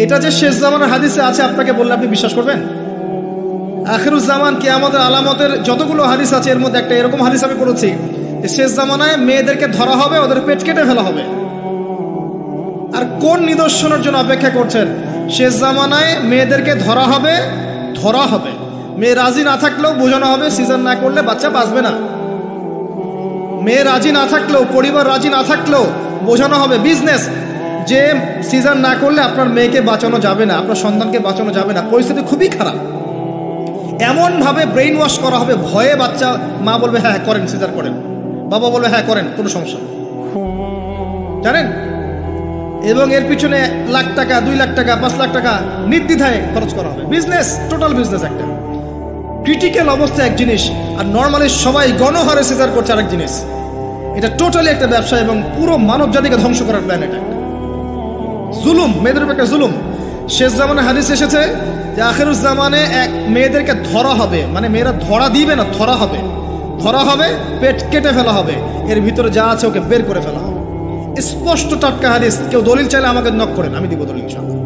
এটা যে শেষ জামানের হাদিসে আছে আপনাকে বললে আপনি বিশ্বাস করবেন? আখিরুজ জামান কিয়ামতের আলামতের যতগুলো হাদিস আছে এর মধ্যে একটা এরকম হাদিস আমি পড়েছি যে শেষ জামানায় মেয়েদেরকে ধরা হবে, ওদের পেট কেটে ফেলা হবে। আর কোন নিদর্শনের জন্য অপেক্ষা করছেন? শেষ জামানায় মেয়েদেরকে ধরা হবে। মেয়ে রাজি না থাকলেও বোঝানো হবে সিজার না করলে বাচ্চা বাঁচবে না। মেয়ে রাজি না থাকলেও, পরিবার রাজি না থাকলেও বোঝানো হবে বিজনেস যে সিজার না করলে আপনার মেয়েকে বাঁচানো যাবে না, আপনার সন্তানকে বাঁচানো যাবে না, পরিস্থিতি খুবই খারাপ। এমনভাবে ব্রেইন ওয়াশ করা হবে, ভয়ে বাচ্চা, মা বলবে হ্যাঁ করেন, সিজার করেন, বাবা বলবে হ্যাঁ করেন, কোনো সমস্যা নেই, জানেন। এবং এর পিছনে লাখ টাকা, 2 লাখ টাকা, 5 লাখ টাকা নির্দ্বিধায় খরচ করা হবে। বিজনেস, টোটাল বিজনেস একটা। ক্রিটিক্যাল অবস্থা এক জিনিস, আর নর্মালি সবাই গণহারে সিজার করছে আরেক জিনিস। এটা টোটালি একটা ব্যবসা এবং পুরো মানব জাতিকে ধ্বংস করার প্ল্যান। এটা জুলুম, মেয়েদের উপর একটা জুলুম। শেষ জামানে হাদিস এসেছে যে আখিরুজ জামানে মেয়েদেরকে ধরা হবে, মানে মেয়েরা ধরা দিবে না, ধরা হবে, পেট কেটে ফেলা হবে, এর ভিতরে যা আছে ওকে বের করে ফেলা হবে। স্পষ্ট টাটকা হাদিস। কেউ দলিল চাইলে আমাকে নক করেন, আমি দিব দলিল ইনশাআল্লাহ।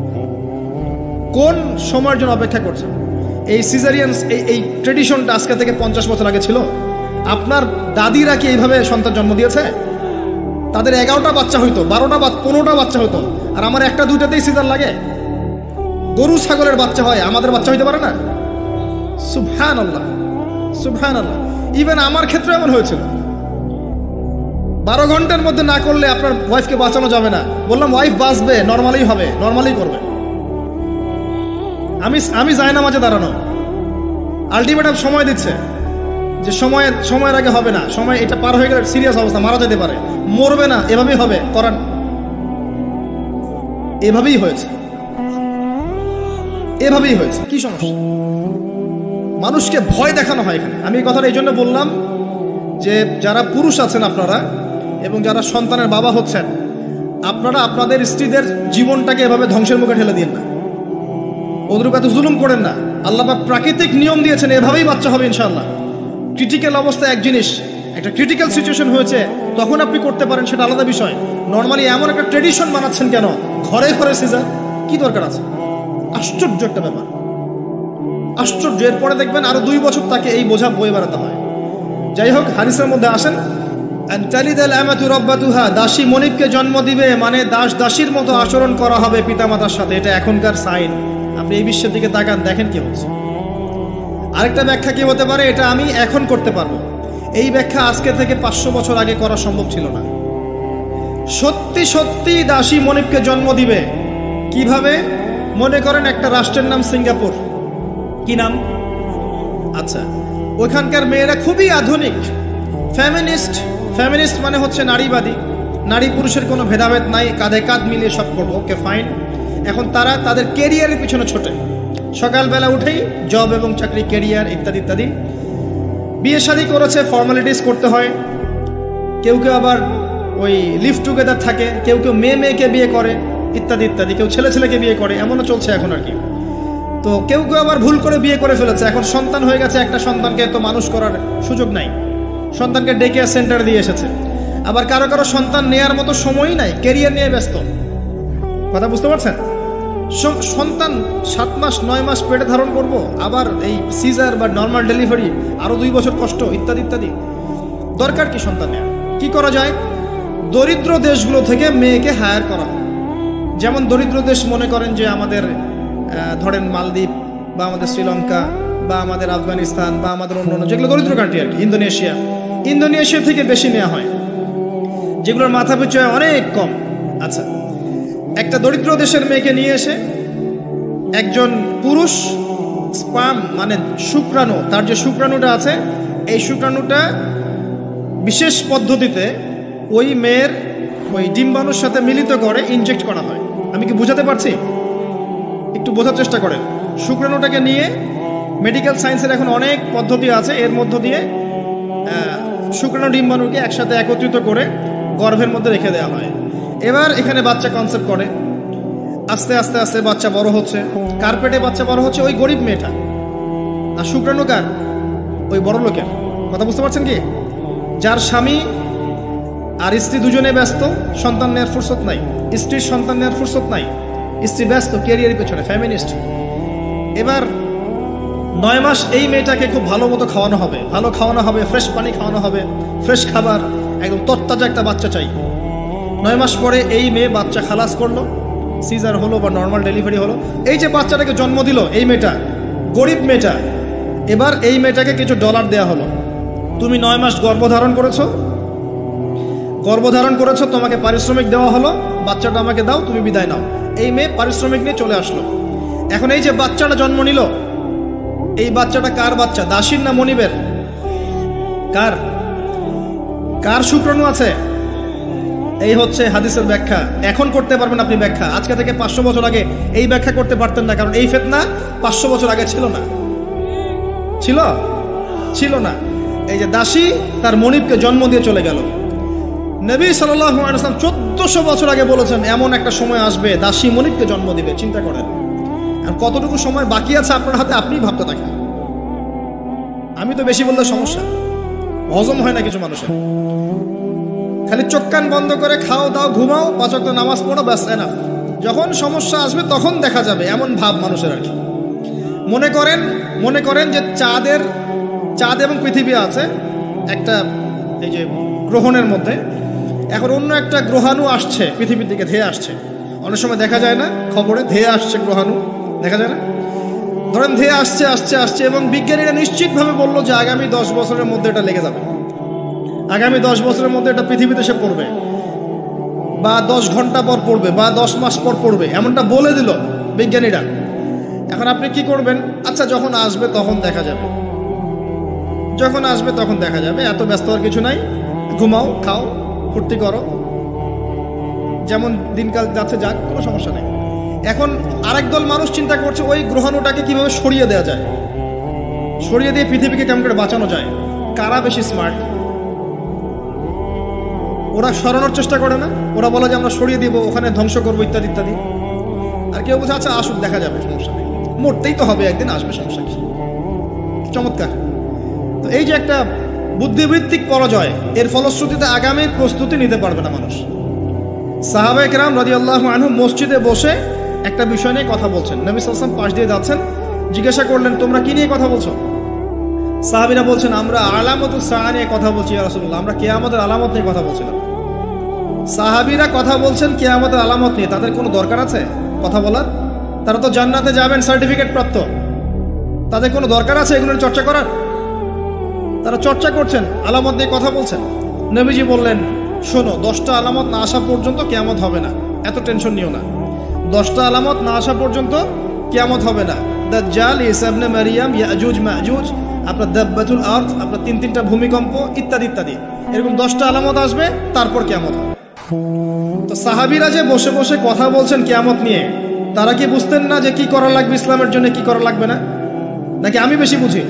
কোন সময়ের জন্য অপেক্ষা করছেন? এই সিজারিয়ানস, এই ট্রেডিশনটা আজকে থেকে 50 বছর আগে ছিল। আপনার দাদিরা কি এইভাবে সন্তান জন্ম দিয়েছে? তাদের 11টা বাচ্চা হইতো, 12টা 15টা বাচ্চা হইতো, আর আমার 1-2টাতেই সিজার লাগে। গরু ছাগলের বাচ্চা হয়, আমাদের বাচ্চা হইতে পারে না? সুবহানাল্লাহ, সুবহানাল্লাহ। ইভেন আমার ক্ষেত্রে এমন হয়েছিল। 12 ঘন্টার মধ্যে না করলে আপনার ওয়াইফকে বাঁচানো যাবে না। বললাম ওয়াইফ বাঁচবে, নর্মালি হবে, নর্মালি করবে। আমি যাই না মাঝে দাঁড়ানো, আলটিমেটাম সময় দিচ্ছে যে সময়ের আগে হবে না, সময় এটা পার হয়ে গেলে সিরিয়াস অবস্থা, মারা যেতে পারে, মরবে না, এভাবেই হবে, করান। এভাবেই হয়েছে, কি সমস্যা? মানুষকে ভয় দেখানো হয় এখানে। আমি এই কথাটা এই জন্য বললাম যে যারা পুরুষ আছেন আপনারা এবং যারা সন্তানের বাবা হচ্ছেন, আপনারা আপনাদের স্ত্রীদের জীবনটাকে এভাবে ধ্বংসের মুখে ঠেলে দিন না, ওদের উপর এত জুলুম করেন না। আল্লাহ পাক প্রাকৃতিক নিয়ম দিয়েছেন, এভাবেই বাচ্চা হবে ইনশাআল্লাহ। ক্রিটিক্যাল অবস্থা এক জিনিস, একটা ক্রিটিক্যাল সিচুয়েশন হয়েছে তখন আপনি করতে পারেন, সেটা আলাদা বিষয়। নর্মালি এমন একটা ট্রেডিশন বানাচ্ছেন কেন? ঘরে ঘরে সিজার, কি দরকার আছে? আশ্চর্য একটা ব্যাপার, আশ্চর্য। এরপরে দেখবেন আরো 2 বছর তাকে এই বোঝা বয়ে বেড়াতে হয়। যাই হোক, হাদিসের মধ্যে আসেন, দাসী মনিবকে জন্ম দিবে, মানে দাসীর মতো আচরণ করা হবে পিতামাতার সাথে। এটা এখনকার সাইন। আপনি এই বিশ্বের দিকে তাকান, দেখেন কি হচ্ছে। আরেকটা ব্যাখ্যা কি হতে পারে? এটা আমি এখন করতে পারবো। এই ব্যাখ্যা আজকে থেকে 500 বছর আগে করা সম্ভব ছিল না। সত্যি সত্যি দাসী মনিবকে জন্ম দিবে। কিভাবে? মনে করেন একটা রাষ্ট্রের নাম সিঙ্গাপুর। কি নাম? আচ্ছা, ওইখানকার মেয়েরা খুবই আধুনিক, ফেমিনিস্ট মানে হচ্ছে নারীবাদী, নারী পুরুষের কোনো ভেদাভেদ নাই, কাঁধে কাঁধ মিলিয়ে সব করবো, ওকে ফাইন। এখন তারা তাদের কেরিয়ারের পিছনে ছোটে, সকালবেলা উঠেই জব এবং চাকরি, কেরিয়ার ইত্যাদি ইত্যাদি। বিয়ে শাদী করেছে, ফর্মালিটিস করতে হয়। কেউ আবার ওই লিভ টুগেদার থাকে, কেউ মেয়েকে বিয়ে করে ইত্যাদি ইত্যাদি, কেউ ছেলেকে বিয়ে করে, এমনও চলছে এখন আর কি। তো কেউ আবার ভুল করে বিয়ে করে ফেলেছে, এখন সন্তান হয়ে গেছে, একটা সন্তানকে তো মানুষ করার সুযোগ নাই, সন্তানকে ডে কেয়ার সেন্টারে দিয়ে এসেছে। আবার কারো সন্তান নেয়ার মতো সময়ই নাই, কেরিয়ার নিয়ে ব্যস্ত। কথা বুঝতে পারছেন? সন্তান 7 মাস 9 মাস পেটে ধারণ করব, আবার এই সিজার বা নর্মাল ডেলিভারি, আরো 2 বছর কষ্ট ইত্যাদি ইত্যাদি। দরকার কি সন্তান নেওয়া? কি করা যায়? দরিদ্র দেশগুলো থেকে মেয়েকে হায়ার করা। যেমন দরিদ্র দেশ মনে করেন যে আমাদের ধরেন মালদ্বীপ বা আমাদের শ্রীলঙ্কা বা আমাদের আফগানিস্তান বা আমাদের অন্যান্য যেগুলো দরিদ্র কান্ট্রি আর কি, ইন্দোনেশিয়া থেকে বেশি নেওয়া হয়, যেগুলোর মাথা পিছু অনেক কম। আচ্ছা, একটা দরিদ্র দেশের মেয়েকে নিয়ে এসে একজন পুরুষ স্পার্ম মানে শুক্রাণু, তার যে শুক্রাণুটা আছে, এই শুক্রাণুটা বিশেষ পদ্ধতিতে ওই মেয়ের ওই ডিম্বাণুর সাথে মিলিত করে ইনজেক্ট করা হয়। আমি কি বোঝাতে পারছি? একটু বোঝার চেষ্টা করেন। শুক্রাণুটাকে নিয়ে মেডিকেল সায়েন্সের এখন অনেক পদ্ধতি আছে, এর মধ্য দিয়ে শুক্রাণু ডিম্বাণুকে একসাথে একত্রিত করে গর্ভের মধ্যে রেখে দেওয়া হয়। এবার এখানে বাচ্চা কনসেপ্ট করে, আস্তে আস্তে আস্তে বাচ্চা বড় হচ্ছে। কার পেটে বাচ্চা বড় হচ্ছে? ওই গরিব মেয়েটা। আর শুক্রাণু কার? ওই বড় লোকের। কথা বুঝতে পারছেন কি? যার স্বামী আর স্ত্রী দুজনে ব্যস্ত, সন্তান নেওয়ার ফুরসত নাই, স্ত্রীর সন্তান নেওয়ার ফুরসত নাই, স্ত্রী ব্যস্ত ক্যারিয়ারের পেছনে, ফ্যামিনিস্ট। এবার 9 মাস এই মেয়েটাকে খুব ভালো মতো খাওয়ানো হবে, ভালো খাওয়ানো হবে, ফ্রেশ পানি খাওয়ানো হবে, ফ্রেশ খাবার, একদম তরতাজা একটা বাচ্চা চাই। 9 মাস পরে এই মেয়ে বাচ্চা খালাস করলো, সিজার হলো বা নর্মাল ডেলিভারি হলো। এই যে বাচ্চাটাকে জন্ম দিল এই মেয়েটা, গরিব মেয়েটা, এবার এই মেয়েটাকে কিছু ডলার দেয়া হলো। তুমি 9 মাস গর্ভধারণ করেছো, তোমাকে পারিশ্রমিক দেওয়া হলো, বাচ্চাটা আমাকে দাও, তুমি বিদায় নাও। এই মেয়ে পারিশ্রমিক নিয়ে চলে আসলো। এখন এই যে বাচ্চাটা জন্ম নিল, এই বাচ্চাটা কার বাচ্চা? দাসীর না মনিবের? কার শুক্রাণু আছে? এই হচ্ছে হাদিসের ব্যাখ্যা। এখন করতে পারবেন আপনি ব্যাখ্যা, আজকে থেকে 500 বছর আগে এই ব্যাখ্যা করতে পারতেন না, কারণ এই ফিতনা 500 বছর আগে ছিল না। এই যে দাসী তার মনিবকে জন্ম দিয়ে চলে গেল। নবী সাল্লাল্লাহু আলাইহি ওয়াসাল্লাম 1400 বছর আগে বলেছেন এমন একটা সময় আসবে দাসী মনিবকে জন্ম দিবে। চিন্তা করেন আর কতটুকু সময় বাকি আছে আপনার হাতে, আপনিই ভাবতে থাকেন। আমি তো বেশি বললে সমস্যা, হজম হয় না কিছু মানুষের। খালি চোখ কান বন্ধ করে খাও দাও ঘুমাও, 5 ওয়াক্ত নামাজ পড়ো, ব্যাস এনাফ। যখন সমস্যা আসবে তখন দেখা যাবে, এমন ভাব মানুষের আর কি। মনে করেন যে চাঁদ এবং পৃথিবী আছে একটা এই যে গ্রহণের মধ্যে। এখন অন্য একটা গ্রহাণু আসছে পৃথিবীর দিকে, ধেয়ে আসছে। অনেক সময় দেখা যায় না খবরে, ধেয়ে আসছে গ্রহাণু, দেখা যায় না? ধরেন ধেয়ে আসছে এবং বিজ্ঞানীরা নিশ্চিতভাবে বললো যে আগামী 10 বছরের মধ্যে এটা লেগে যাবে, আগামী 10 বছরের মধ্যে এটা পৃথিবীতে এসে পড়বে, বা 10 ঘন্টা পর পড়বে, বা 10 মাস পর পড়বে, এমনটা বলে দিল বিজ্ঞানীরা। এখন আপনি কি করবেন? আচ্ছা যখন আসবে তখন দেখা যাবে, এত ব্যস্ত হওয়ার কিছু নাই, ঘুমাও খাও ফুর্তি করো, যেমন দিনকাল যাচ্ছে যাক, কোনো সমস্যা নেই। এখন আরেক দল মানুষ চিন্তা করছে ওই গ্রহাণুটাকে কিভাবে সরিয়ে দেওয়া যায়, সরিয়ে দিয়ে পৃথিবীকে কেমন করে বাঁচানো যায়। কারা বেশি স্মার্ট? ওরা সরানোর চেষ্টা করে না, ওরা বলে যে আমরা সরিয়ে দিব, ওখানে ধ্বংস করবো ইত্যাদি ইত্যাদি। আর কেউ বলছে আচ্ছা আসুক দেখা যাবে, সমস্যা নেই, মরতেই তো হবে একদিন, আসবে, সমস্যা কি। চমৎকার। তো এই যে একটা বুদ্ধিবৃত্তিক পরাজয়, এর ফলশ্রুতিতে আগামীর প্রস্তুতি নিতে পারবে না মানুষ। সাহাবায়ে কেরাম রাদিয়াল্লাহু আনহুম মসজিদে বসে একটা বিষয় নিয়ে কথা বলছেন, নবী সাল্লাল্লাহু আলাইহি ওয়াসাল্লাম পাশ দিয়ে যাচ্ছেন, জিজ্ঞাসা করলেন তোমরা কি নিয়ে কথা বলছো? সাহাবীরা বলছেন আমরা আলামাতুস সাআ নিয়ে কথা বলছি ইয়া রাসূলুল্লাহ, আমরা কিয়ামতের আলামত নিয়ে কথা বলছিলাম। সাহাবীরা কথা বলছেন কিয়ামতের আলামত নিয়ে, তাদের কোনো দরকার আছে কথা বলার? তারা তো জান্নাতে যাবেন সার্টিফিকেট প্রাপ্ত, তাদের কোনো দরকার আছে এগুলোর চর্চা করার? তারা চর্চা করছেন, আলামত নিয়ে কথা বলছেন। নবীজি বললেন শোনো, 10টা আলামত না আসা পর্যন্ত কিয়ামত হবে না, এত টেনশন নিও না। 10টা আলামত না আসা পর্যন্ত কিয়ামত হবে না। দাজ্জাল, ঈসা ইবনে মারইয়াম, ইয়াজুজ মাজুজ, আপনার দাব্বাতুল আরদ, আপনার 3টা ভূমিকম্প ইত্যাদি ইত্যাদি, এরকম 10টা আলামত আসবে, তারপর কিয়ামত হবে। তো সাহাবীরা যে বসে বসে কথা বলছেন কিয়ামত নিয়ে, তারা কি বুঝতেন না যে কি করা লাগবে ইসলামের জন্য, কি করা লাগবে না? নাকি আমি বেশি বুঝি?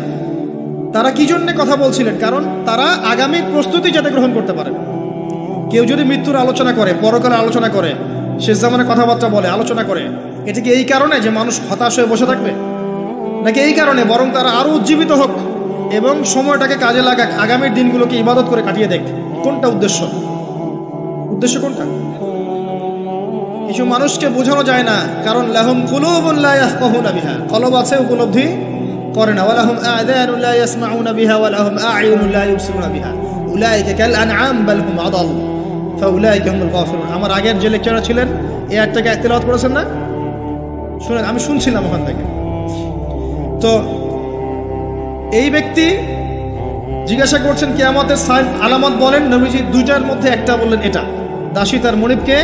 তারা কি জন্য কথা বলছিলেন? কারণ তারা আগামীর প্রস্তুতি যাতে গ্রহণ করতে পারে। কেউ যদি মৃত্যুর আলোচনা করে, পরকালের আলোচনা করে, শেষ জামানের কথাবার্তা বলে, আলোচনা করে, এটা কি এই কারণে যে মানুষ হতাশ হয়ে বসে থাকবে? নাকি এই কারণে বরং তারা আরো উজ্জীবিত হোক এবং সময়টাকে কাজে লাগাক, আগামীর দিনগুলোকে ইবাদত করে কাটিয়ে দেখ? কোনটা উদ্দেশ্য কোনটা? কিছু মানুষকে বোঝানো যায় না, কারণ লাহুম কুলুবুন লা ইয়াফকাহুনা বিহা, কলব আছে উপলব্ধি করে না। ওয়ালাহুম আযানুন লা ইয়াসমাউনা বিহা ওয়ালাহুম আ'য়ুনুন লা ইউবসিরুনা বিহা উলাইকা কাল আনআম বাল হুম আদাল ফাউলাইকা হুমুল গাফিরুন। আমার আগের যে লেকচারার ছিলেন এই আয়াতটাকে তেলাওয়াত করেছেন না? শুনেন, আমি শুনছিলাম ওখান থেকে। তো এই ব্যক্তি জিজ্ঞাসা করছেন কিয়ামতের আলামত বলেন, নবীজি 2টার মধ্যে একটা বললেন, এটা দাসী তার মনিবকে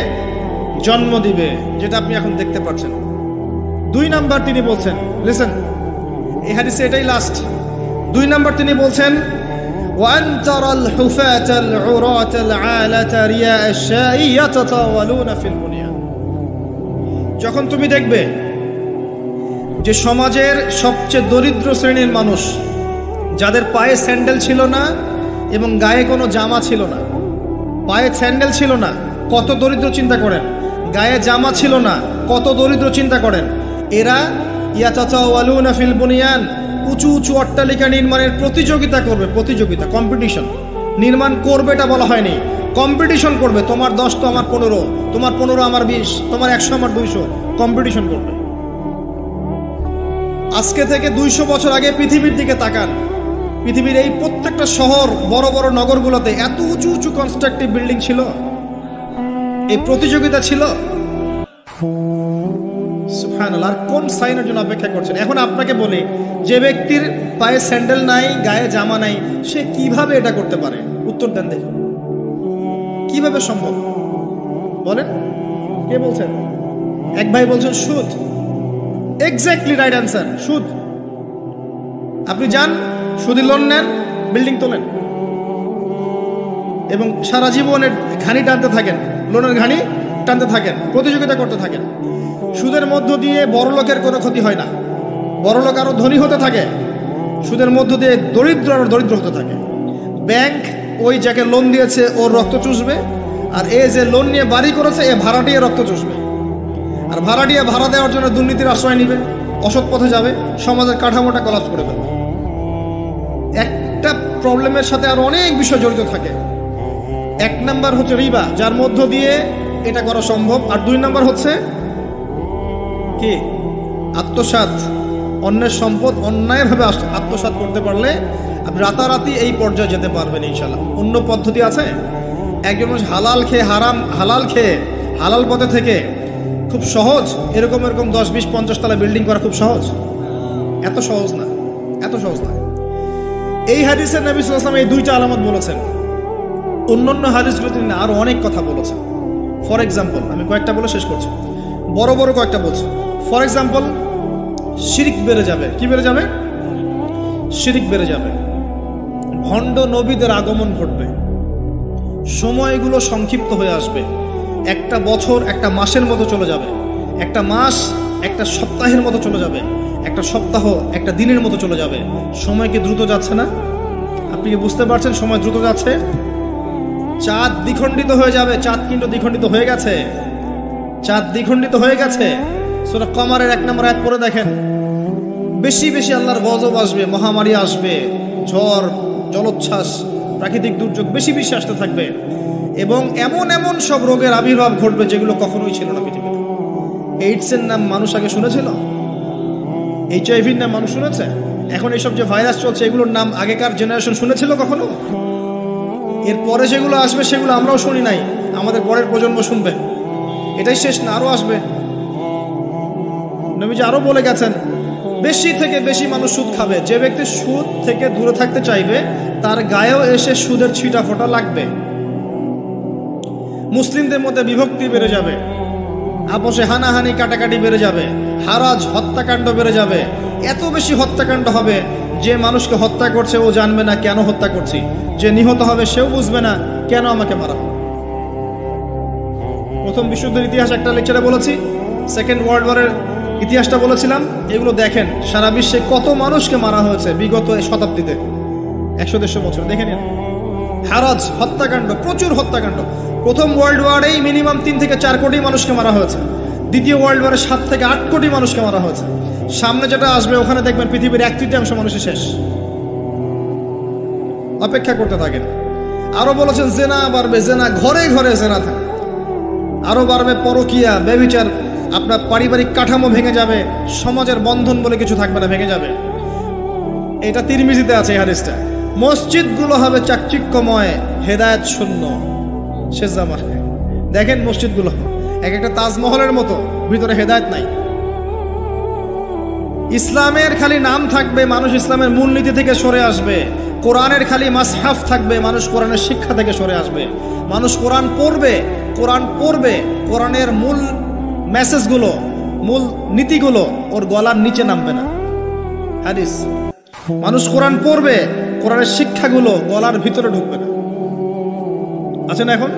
জন্ম দিবে, যেটা আপনি এখন দেখতে পাচ্ছেন। 2 নাম্বার তিনি বলছেন, লিসেন, এই হাদিসে এটাই লাস্ট। 2 নাম্বার তিনি বলছেন ওয়ান তারাল হুফাতাল উরাতাল আলাতা রিয়া আশ-শাই ইয়াতাতাওয়ালুনা ফিল বুনিয়ান। যখন তুমি দেখবে যে সমাজের সবচেয়ে দরিদ্র শ্রেণীর মানুষ, যাদের পায়ে স্যান্ডেল ছিল না এবং গায়ে কোনো জামা ছিল না, পায়ে স্যান্ডেল ছিল না, কত দরিদ্র চিন্তা করেন, গায়ে জামা ছিল না, কত দরিদ্র চিন্তা করেন, এরা ইয়াতাতাওয়ালুনা ফিল বুনিয়ান, উঁচু উঁচু অট্টালিকা নির্মাণের প্রতিযোগিতা করবে, কম্পিটিশন। নির্মাণ করবে এটা বলা হয়নি, কম্পিটিশন করবে, তোমার 10 তো আমার 15, তোমার 15 আমার 20, তোমার 100 আমার 200, কম্পিটিশন করবে। আজকে থেকে 200 বছর আগে পৃথিবীর দিকে তাকান, পৃথিবীর এই প্রত্যেকটা শহর, বড় বড় নগরগুলোতে এত উঁচু উঁচু কনস্ট্রাকটিভ বিল্ডিং ছিল, এই প্রতিযোগিতা ছিল। সুবহানাল্লাহ। আর কোন সাইনের জন্য অপেক্ষা করছেন? এখন আপনাকে বলি, যে ব্যক্তির পায়ে স্যান্ডেল নাই, গায়ে জামা নাই, সে কিভাবে এটা করতে পারে? উত্তর দেন দেখুন, কিভাবে সম্ভব বলেন? কে বলছেন? এক ভাই বলছেন সুদ। এক্স্যাক্টলি রাইট অ্যান্সার, সুদ। আপনি যান, সুদি লোন নেন, বিল্ডিং তোলেন এবং সারা জীবনের ঘানি টানতে থাকেন, লোনের ঘানি টানতে থাকেন, প্রতিযোগিতা করতে থাকেন। সুদের মধ্য দিয়ে বড় লোকের কোনো ক্ষতি হয় না, বড় লোক আরো ধনী হতে থাকে, সুদের মধ্য দিয়ে দরিদ্র আরো দরিদ্র হতে থাকে। ব্যাংক ওই যাকে লোন দিয়েছে ওর রক্ত চুষবে, আর এ যে লোন নিয়ে বাড়ি করেছে এ ভাড়াটিয়ে রক্ত চুষবে, আর ভাড়াটিয়ে ভাড়া দেওয়ার জন্য দুর্নীতির আশ্রয় নিবে, অসৎ পথে যাবে, সমাজের কাঠামোটা কলাপস করে ফেলবে। একটা প্রবলেমের সাথে আর অনেক বিষয় জড়িত থাকে। 1 নাম্বার হচ্ছে রিবা, যার মধ্য দিয়ে এটা করা সম্ভব। আর 2 নাম্বার হচ্ছে কি? আত্মসাৎ, অন্যের সম্পদ অন্যায়ভাবে আত্মসাৎ করতে পারলে আপনি রাতারাতি এই পর্যায়ে যেতে পারবেন ইনশাল্লাহ। অন্য পদ্ধতি আছে? একজন মানুষ হালাল খেয়ে হালাল পথে থেকে খুব সহজ এরকম 10, 20, 50 তলা বিল্ডিং করা খুব সহজ? এত সহজ না, এত সহজ না। এই হাদিসের নবী সাল্লাল্লাহু আলাইহি ওয়াসাল্লাম এই 2টা আলামত বলেছেন। অন্যান্য হাদিসগুলো তিনি আরো অনেক কথা বলেছেন। ফর এক্সাম্পল, আমি কয়েকটা বলে শেষ করছি, বড় বড় কয়েকটা বলছি। ফর এক্সাম্পল, শিরক বেড়ে যাবে। কি বেড়ে যাবে? শিরক বেড়ে যাবে। ভণ্ড নবীদের আগমন ঘটবে, সময়গুলো সংক্ষিপ্ত হয়ে আসবে। একটা বছর একটা মাসের মতো চলে যাবে, একটা মাস একটা সপ্তাহের মতো চলে যাবে, একটা সপ্তাহ একটা দিনের মতো চলে যাবে। সময় কি দ্রুত যাচ্ছে না? আপনি কি বুঝতে পারছেন সময় দ্রুত যাচ্ছে? চাঁদ দ্বিখণ্ডিত হয়ে যাবে, চাঁদ কিন্তু দ্বিখণ্ডিত হয়ে গেছে, চাঁদ দ্বিখণ্ডিত হয়ে গেছে। সূরা কমারের 1 নম্বর আয়াত পড়ে দেখেন। বেশি বেশি আল্লাহর গজব আসবে, মহামারী আসবে, ঝড়, জলোচ্ছ্বাস, প্রাকৃতিক দুর্যোগ বেশি বেশি আসতে থাকবে এবং এমন এমন সব রোগের আবির্ভাব ঘটবে যেগুলো কখনোই ছিল না পৃথিবীতে। এইডসের নাম মানুষ আগে শুনেছিল? HIV-র নাম মানুষ শুনেছে? এখন এইসব যে ভাইরাস চলছে এগুলোর নাম আগেকার জেনারেশন শুনেছিল কখনো? এরপরে যেগুলো আসবে সেগুলো আমরাও শুনি নাই, আমাদের পরের প্রজন্ম শুনবে। এটাই শেষ না, আরো আসবে। নবীজি আরো বলে গেছেন, বেশি থেকে বেশি মানুষ সুদ খাবে। যে ব্যক্তি সুদ থেকে দূরে থাকতে চাইবে তার গায়েও এসে সুদের ছিটা ফোঁটা লাগবে। মুসলিমদের মধ্যে বিভক্তি বেড়ে যাবে, আপোষে হানাহানি কাটাকাটি বেড়ে যাবে, হারাজ হত্যাকাণ্ড বেড়ে যাবে। এত বেশি হত্যাকাণ্ড হবে যে মানুষকে হত্যা করছে ও জানবে না কেন হত্যা করছি, যে নিহত হবে সেও বুঝবে না কেন আমাকে মারা হবে। প্রথম বিশ্বযুদ্ধের ইতিহাস একটা লেকচারে বলেছি, সেকেন্ড ওয়ার্ল্ড ওয়ারের ইতিহাসটা বলেছিলাম। এগুলো দেখেন, সারা বিশ্বে কত মানুষকে মারা হয়েছে বিগত শতাব্দীতে, 100-150 বছর দেখে নিন। হারাজ হত্যাকাণ্ড, প্রচুর হত্যাকাণ্ড। প্রথম ওয়ার্ল্ড ওয়ারেই মিনিমাম 3 থেকে 4 কোটি মানুষকে মারা হয়েছে, দ্বিতীয় ওয়ার্ল্ড ওয়ারে 7 থেকে 8 কোটি মানুষকে মারা হয়েছে। সামনে যেটা আসবে ওখানে দেখবেন পৃথিবীর 1/3 মানুষই শেষ। অপেক্ষা করতে থাকেন। আরো বলেছেন জেনা বাড়বে, জেনা ঘরে ঘরে জেনা থাকে। আরো বাড়বে পরকিয়া, ব্যভিচার, আপনার পারিবারিক কাঠামো ভেঙে যাবে, সমাজের বন্ধন বলে কিছু থাকবে না, ভেঙে যাবে। এটা তিরমিজিতে আছে এই হাদিসটা। মসজিদগুলো হবে চাকচিক্যময়, হেদায়েত শূন্য শেষ জামানে। দেখেন মসজিদগুলো এক একটা তাজমহলের মতো, ভিতরে হেদায়েত নাই। ইসলামের খালি নাম থাকবে, মানুষ ইসলামের মূলনীতি থেকে সরে আসবে। কোরআনের খালি মাসহাফ থাকবে, মানুষ কোরআনের শিক্ষা থেকে সরে আসবে। মানুষ কোরআন পড়বে, কোরআনের মূল মেসেজগুলো, মূল নীতিগুলো ওর গলার নিচে নামবে না। হাদিস, মানুষ কোরআন পড়বে, কোরআনের শিক্ষাগুলো গলার ভিতরে ঢুকবে না। আছে না? এখন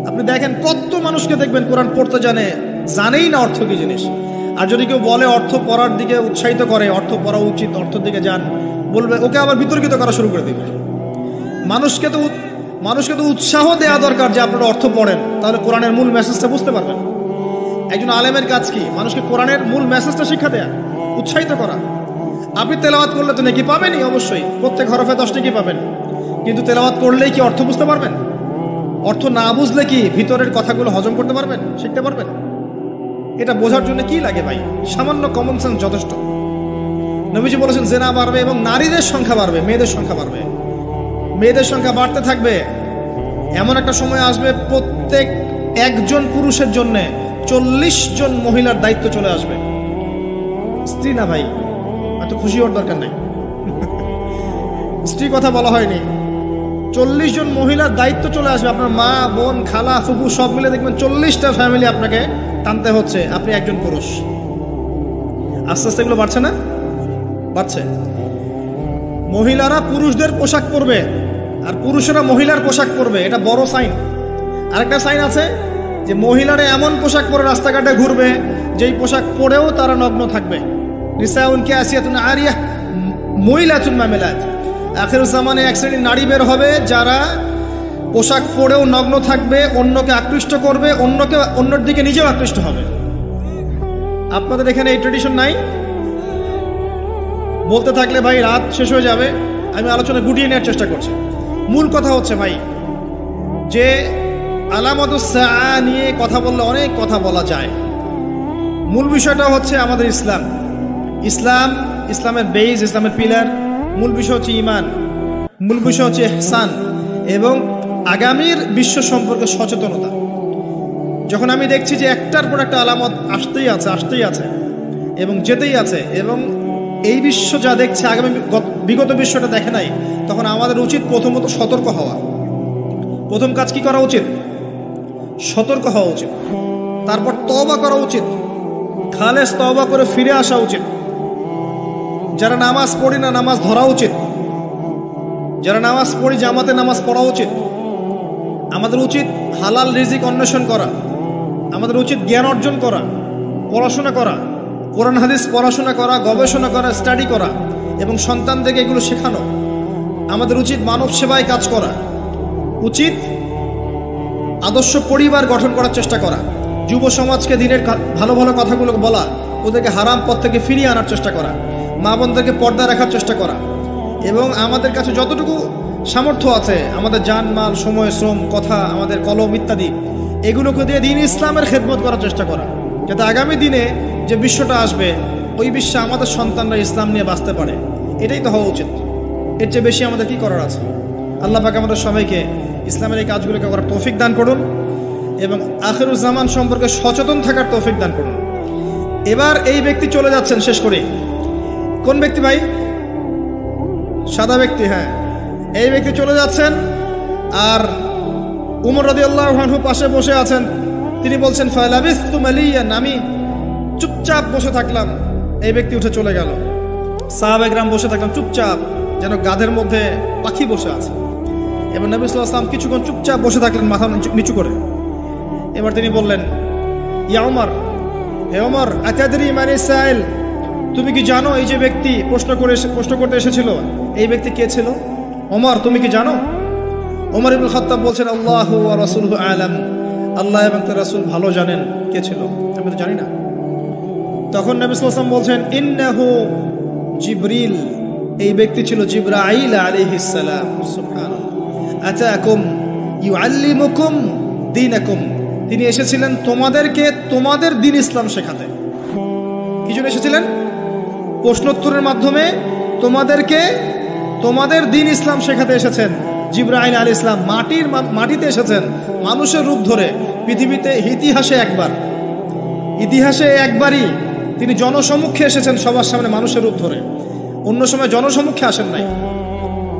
আপনি দেখেন কত মানুষকে দেখবেন কোরআন পড়তে জানেই না অর্থ কি জিনিস। আর যদি কেউ বলে অর্থ পড়ার দিকে উৎসাহিত করে, অর্থ পড়া উচিত, অর্থের দিকে যান, বলবে ওকে আবার বিতর্কিত করা শুরু করে দিবে। মানুষকে তো উৎসাহ দেওয়া দরকার যে আপনারা অর্থ পড়েন, তাহলে কোরআনের মূল মেসেজটা বুঝতে পারবেন। একজন আলেমের কাজ কি? মানুষকে কোরআনের মূল মেসেজটা শিক্ষা দেয়া, উৎসাহিত করা। আপনি তেলাওয়াত করলে তো নেকি পাবেনই, অবশ্যই প্রত্যেক হরফে 10 নেকি পাবেন, কিন্তু তেলাওয়াত করলেই কি অর্থ বুঝতে পারবেন? অর্থ না বুঝলে কি ভিতরের কথাগুলো হজম করতে পারবেন, শিখতে পারবেন? এটা বোঝার জন্য কি লাগে ভাই? সামান্য কমন সেন্স যথেষ্ট। নবীজি বলেছেন জেনা বাড়বে এবং নারীদের সংখ্যা বাড়বে, মেয়েদের সংখ্যা বাড়বে, মেয়েদের সংখ্যা বাড়তে থাকবে। এমন একটা সময় আসবে প্রত্যেক একজন পুরুষের জন্য 40 জন মহিলার দায়িত্ব চলে আসবে। স্ত্রী না ভাই, এত খুশি হওয়ার দরকার নেই, স্ত্রী কথা বলা হয়নি। 40 জন মহিলার দায়িত্ব চলে আসবে। আপনার মা, বোন, খালা, ফুফু সব মিলে দেখবেন 40টা ফ্যামিলি আপনাকে টানতে হচ্ছে, আপনি একজন পুরুষ। আস্তে আস্তে এগুলো বাড়ছে না? বাড়ছে। মহিলারা পুরুষদের পোশাক পরবে আর পুরুষেরা মহিলার পোশাক পরবে, এটা বড় সাইন। আরেকটা সাইন আছে যে মহিলারা এমন পোশাক পরে রাস্তাঘাটে ঘুরবে যেই পোশাক পরেও তারা নগ্ন থাকবে। নিসাউন কাসিয়াতুন আরিয়াহ মুইলাতুন মামিলাত। আখিরুজ জামানে এক শ্রেণীর নারী বের হবে যারা পোশাক পরেও নগ্ন থাকবে, অন্যকে আকৃষ্ট করবে, অন্যর দিকে নিজেও আকৃষ্ট হবে। আপনাদের এখানে এই ট্রেডিশন নাই? বলতে থাকলে ভাই রাত শেষ হয়ে যাবে, আমি আলোচনা গুটিয়ে নেওয়ার চেষ্টা করছি। মূল কথা হচ্ছে ভাই যে আলামাতুস সাআ নিয়ে কথা বললে অনেক কথা বলা যায়। মূল বিষয়টা হচ্ছে আমাদের ইসলামের বেজ, ইসলামের পিলার। মূল বিষয় হচ্ছে ঈমান, মূল বিষয় হচ্ছে ইহসান এবং আগামীর বিশ্ব সম্পর্কে সচেতনতা। যখন আমি দেখছি যে একটার পর একটা আলামত আসতেই আছে এবং যেতেই আছে, এবং এই বিশ্ব যা দেখছে আগামী বিগত বিশ্বটা দেখে নাই, তখন আমাদের উচিত প্রথমত সতর্ক হওয়া। প্রথম কাজ কি করা উচিত? সতর্ক হওয়া উচিত। তারপর তওবা করা উচিত, খালেস তওবা করে ফিরে আসা উচিত। যারা নামাজ পড়ি না নামাজ ধরা উচিত, যারা নামাজ পড়ি জামাতে নামাজ পড়া উচিত। আমাদের উচিত হালাল রিজিক অন্বেষণ করা, আমাদের উচিত জ্ঞান অর্জন করা, পড়াশোনা করা, কোরআন হাদিস পড়াশোনা করা, গবেষণা করা, স্টাডি করা এবং সন্তানদেরকে এগুলো শেখানো। আমাদের উচিত মানব সেবায় কাজ করা, উচিত আদর্শ পরিবার গঠন করার চেষ্টা করা, যুব সমাজকে দিনের ভালো ভালো কথাগুলো বলা, ওদেরকে হারাম পথ থেকে ফিরিয়ে আনার চেষ্টা করা, মা বোনদেরকে পর্দা রাখার চেষ্টা করা, এবং আমাদের কাছে যতটুকু সামর্থ্য আছে আমাদের জানমাল, সময়, শ্রম, কথা, আমাদের কলম ইত্যাদি এগুলোকে দিয়ে দিন ইসলামের খেদমত করার চেষ্টা করা, যাতে আগামী দিনে যে বিশ্বটা আসবে ওই বিশ্বে আমাদের সন্তানরা ইসলাম নিয়ে বাঁচতে পারে। এটাই তো হওয়া উচিত। এর চেয়ে বেশি আমাদের কি করার আছে? আল্লাহ পাক আমাদের সবাইকে ইসলামের এই কাজগুলোকে করার তৌফিক দান করুন এবং আখিরুজ জামান সম্পর্কে সচেতন থাকার তৌফিক দান করুন। এবার এই ব্যক্তি চলে যাচ্ছেন, শেষ করি। কোন ব্যক্তি ভাই? সাদা ব্যক্তি, হ্যাঁ। এই ব্যক্তি চলে যাচ্ছেন আর উমর রাদিয়াল্লাহু আনহু পাশে বসে আছেন। তিনি বলছেন ফালাবিস্তু মালিয়ান, আমি চুপচাপ বসে থাকলাম। এই ব্যক্তি উঠে চলে গেল। সাহাবায়ে কেরাম বসে থাকলাম চুপচাপ, যেন গাধের মধ্যে পাখি বসে আছে। এবার নবী সাল্লাল্লাহু আলাইহি ওয়াসাল্লাম কিছুক্ষণ চুপচাপ বসে থাকলেন, মাথা নিচু করে। এবার তিনি বললেন, ইয়া উমর, হে উমর, আতাদরি মানি সাইল, তুমি কি জানো এই যে ব্যক্তি প্রশ্ন করতে এসেছিল, এই ব্যক্তি কে ছিল? ওমর, তুমি কি জানো? ওমর ইবনে খাত্তাব বলছেন, আল্লাহু ওয়া রাসূলুহু আলাম, আল্লাহ এবং তার রাসূল ভালো জানেন কে ছিল, আমি তো জানি না। তখন নবী সাল্লাল্লাহু আলাইহি ওয়াসাল্লাম বলছেন, ইন্নাহু জিবরিল, এই ব্যক্তি ছিল জিবরাইল আলাইহিস সালাম। সুবহানাল্লাহ। আতাকুম ইউআল্লিমুকুম দীনাকুম, তিনি এসেছিলেন তোমাদেরকে তোমাদের দ্বীন ইসলাম শেখাতে। কি জন্য এসেছিলেন? প্রশ্নোত্তরের মাধ্যমে তোমাদেরকে তোমাদের দ্বীন ইসলাম শেখাতে এসেছেন। জিবরাইল আলাইহিস সালাম মাটিতে এসেছেন মানুষের রূপ ধরে। পৃথিবীতে ইতিহাসে একবারই তিনি জনসমক্ষে এসেছেন, সবার সামনে মানুষের রূপ ধরে। অন্য সময় জনসমক্ষে আসেন নাই।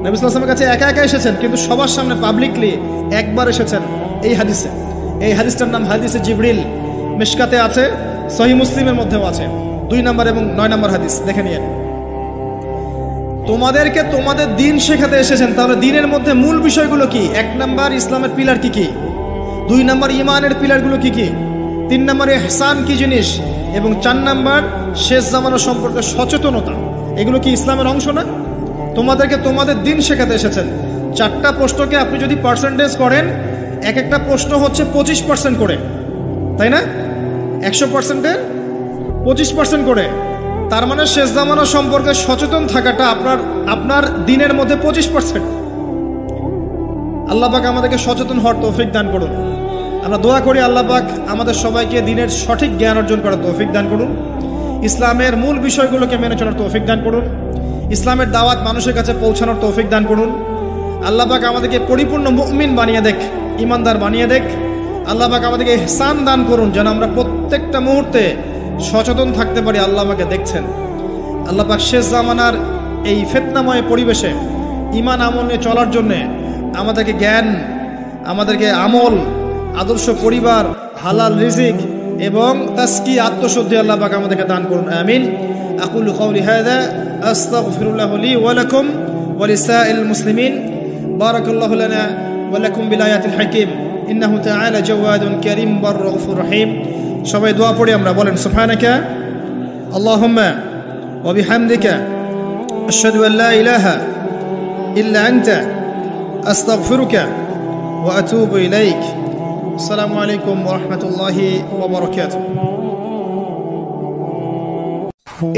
নবী সাল্লাল্লাহু আলাইহি ওয়াসাল্লামের কাছে একা একা এসেছেন, কিন্তু সবার সামনে পাবলিকলি একবার এসেছেন। এই হাদিসটার নাম হাদিসে জিবরিল। মিশকাতে আছে, সহিহ মুসলিমের মধ্যেও আছে, 2 নম্বর এবং 9 নম্বর হাদিস, দেখে নিন। তোমাদেরকে তোমাদের দ্বীন শেখাতে এসেছেন। তাহলে দ্বীনের মধ্যে মূল বিষয়গুলো কি? 1 নম্বর ইসলামের পিলার কি কি, 2 নম্বর ঈমানের পিলারগুলো কি কি, 3 নম্বর ইহসান কি জিনিস, এবং 4 নম্বর শেষ জামানা সম্পর্কে সচেতনতা। এগুলো কি ইসলামের অংশ না? তোমাদেরকে তোমাদের দ্বীন শেখাতে এসেছেন। 4টা প্রশ্নকে আপনি যদি পার্সেন্টেজ করেন, এক একটা প্রশ্ন হচ্ছে 25% করে, তাই না? 100%-এর 25% করে। তার মানে শেষ জামানা সম্পর্কে সচেতন থাকাটা আপনার দ্বীনের মধ্যে 25%। আল্লাহ পাক আমাদেরকে সচেতন হওয়ার তৌফিক দান করুন। আমরা দোয়া করি আল্লাহ পাক আমাদের সবাইকে দিনের সঠিক জ্ঞান অর্জন করার তৌফিক দান করুন, ইসলামের মূল বিষয়গুলোকে মেনে চলার তৌফিক দান করুন, ইসলামের দাওয়াত মানুষের কাছে পৌঁছানোর তৌফিক দান করুন। আল্লাহ পাক আমাদেরকে পরিপূর্ণ মুমিন বানিয়ে দেখ, ইমানদার বানিয়ে দেখ। আল্লাহ পাক আমাদেরকে ইহসান দান করুন যেন আমরা প্রত্যেকটা মুহূর্তে সচেতন থাকতে পারি আল্লাহ আমাকে দেখছেন। আল্লাহ পাক শেষ জামানার এই ফিতনাময় পরিবেশে ঈমান আমল নিয়ে চলার জন্যে আমাদেরকে জ্ঞান, আমাদেরকে আমল, আদর্শ পরিবার, হালাল রিজিক এবং তাসকি আত্মশুদ্ধি আল্লাহ পাক আমাদেরকে দান করুন। আমিন। আকুলু কাওলি হাযা আস্তাগফিরুল্লাহ লি ওয়া লাকুম ওয়া লিসাইল মুসলিমিন। বারাকাল্লাহু লানা ওয়া লাকুম বিল আয়াতিল হাকীম ইন্নাহু তাআলা জাওয়াদুন কারীম বার গফুর রহিম। সবাই দোয়া পড়ি আমরা, বলেন সুবহানাকা আল্লাহুম্মা ওয়া বিহামদিকা আশহাদু আল লা ইলাহা ইল্লা আনতা আস্তাগফিরুকা ওয়া আতুবু ইলাইক। আসসালামু আলাইকুম ওয়া রাহমাতুল্লাহি ওয়া বারাকাতুহু।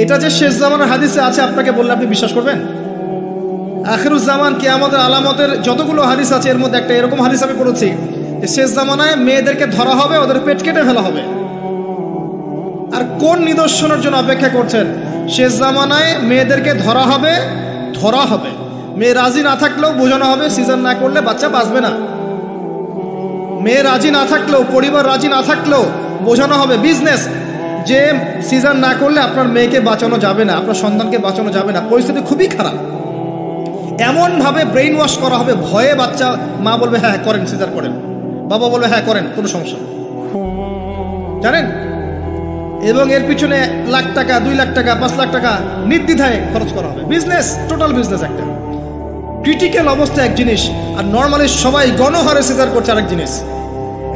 এটা যে শেষ জামানার হাদিসে আছে আপনাকে বললে আপনি বিশ্বাস করবেন? আখিরুজ জামান কিয়ামতের আলামতের যতগুলো হাদিস আছে এর মধ্যে একটা এরকম হাদিস আমি পড়েছি যে শেষ জামানায় মেয়েদেরকে ধরা হবে, ওদের পেট কেটে ফেলা হবে। আর কোন নিদর্শনের জন্য অপেক্ষা করছেন? শেষ জামানায় মেয়েদেরকে ধরা হবে, ধরা হবে। মেয়ে রাজি না থাকলেও বোঝানো হবে, সিজার না করলে বাচ্চা বাঁচবে না। মেয়ে রাজি না থাকলেও, পরিবার রাজি না থাকলেও বোঝানো হবে বিজনেস যে সিজার না করলে আপনার মেয়েকে বাঁচানো যাবে না, আপনার সন্তানকে বাঁচানো যাবে না, পরিস্থিতি খুবই খারাপ। এমনভাবে ব্রেইন ওয়াশ করা হবে, ভয়ে বাচ্চা, মা বলবে হ্যাঁ করেন, সিজার করেন, বাবা বলবে হ্যাঁ করেন, কোনো সমস্যা নেই, জানেন। এবং এর পিছনে লাখ টাকা, 2 লাখ টাকা, 5 লাখ টাকা নির্দ্বিধায় খরচ করা হবে। বিজনেস, টোটাল বিজনেস একটা। ক্রিটিক্যাল অবস্থা এক জিনিস, আর নর্মালি সবাই গণহারে সিজার করছে আরেক জিনিস।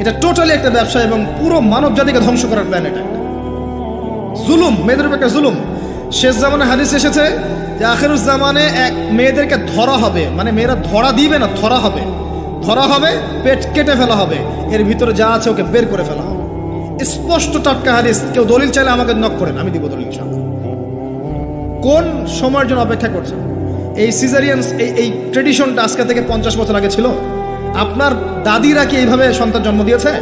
এটা টোটালি একটা ব্যবসা এবং পুরো মানব জাতিকে ধ্বংস করার প্ল্যান এটা। জুলুম, মেয়েদের উপর একটা জুলুম। শেষ জামানে হাদিস এসেছে যে আখিরুজ জামানে মেয়েদেরকে ধরা হবে, মানে মেয়েরা ধরা দিবে না, ধরা হবে, ধরা হবে, পেট কেটে ফেলা হবে, এর ভিতরে যা আছে ওকে বের করে ফেলা হবে। স্পষ্ট টাটকা হাদিস। কেউ দলিল চাইলে আমাকে নক করেন, আমি দিব দলিল ইনশাআল্লাহ। কোন সময়ের জন্য অপেক্ষা করছেন? এই সিজারিয়ান এই ট্রেডিশনটা আজকে থেকে 50 বছর আগে ছিল। আপনার দাদিরা কি এইভাবে সন্তান জন্ম দিয়েছে?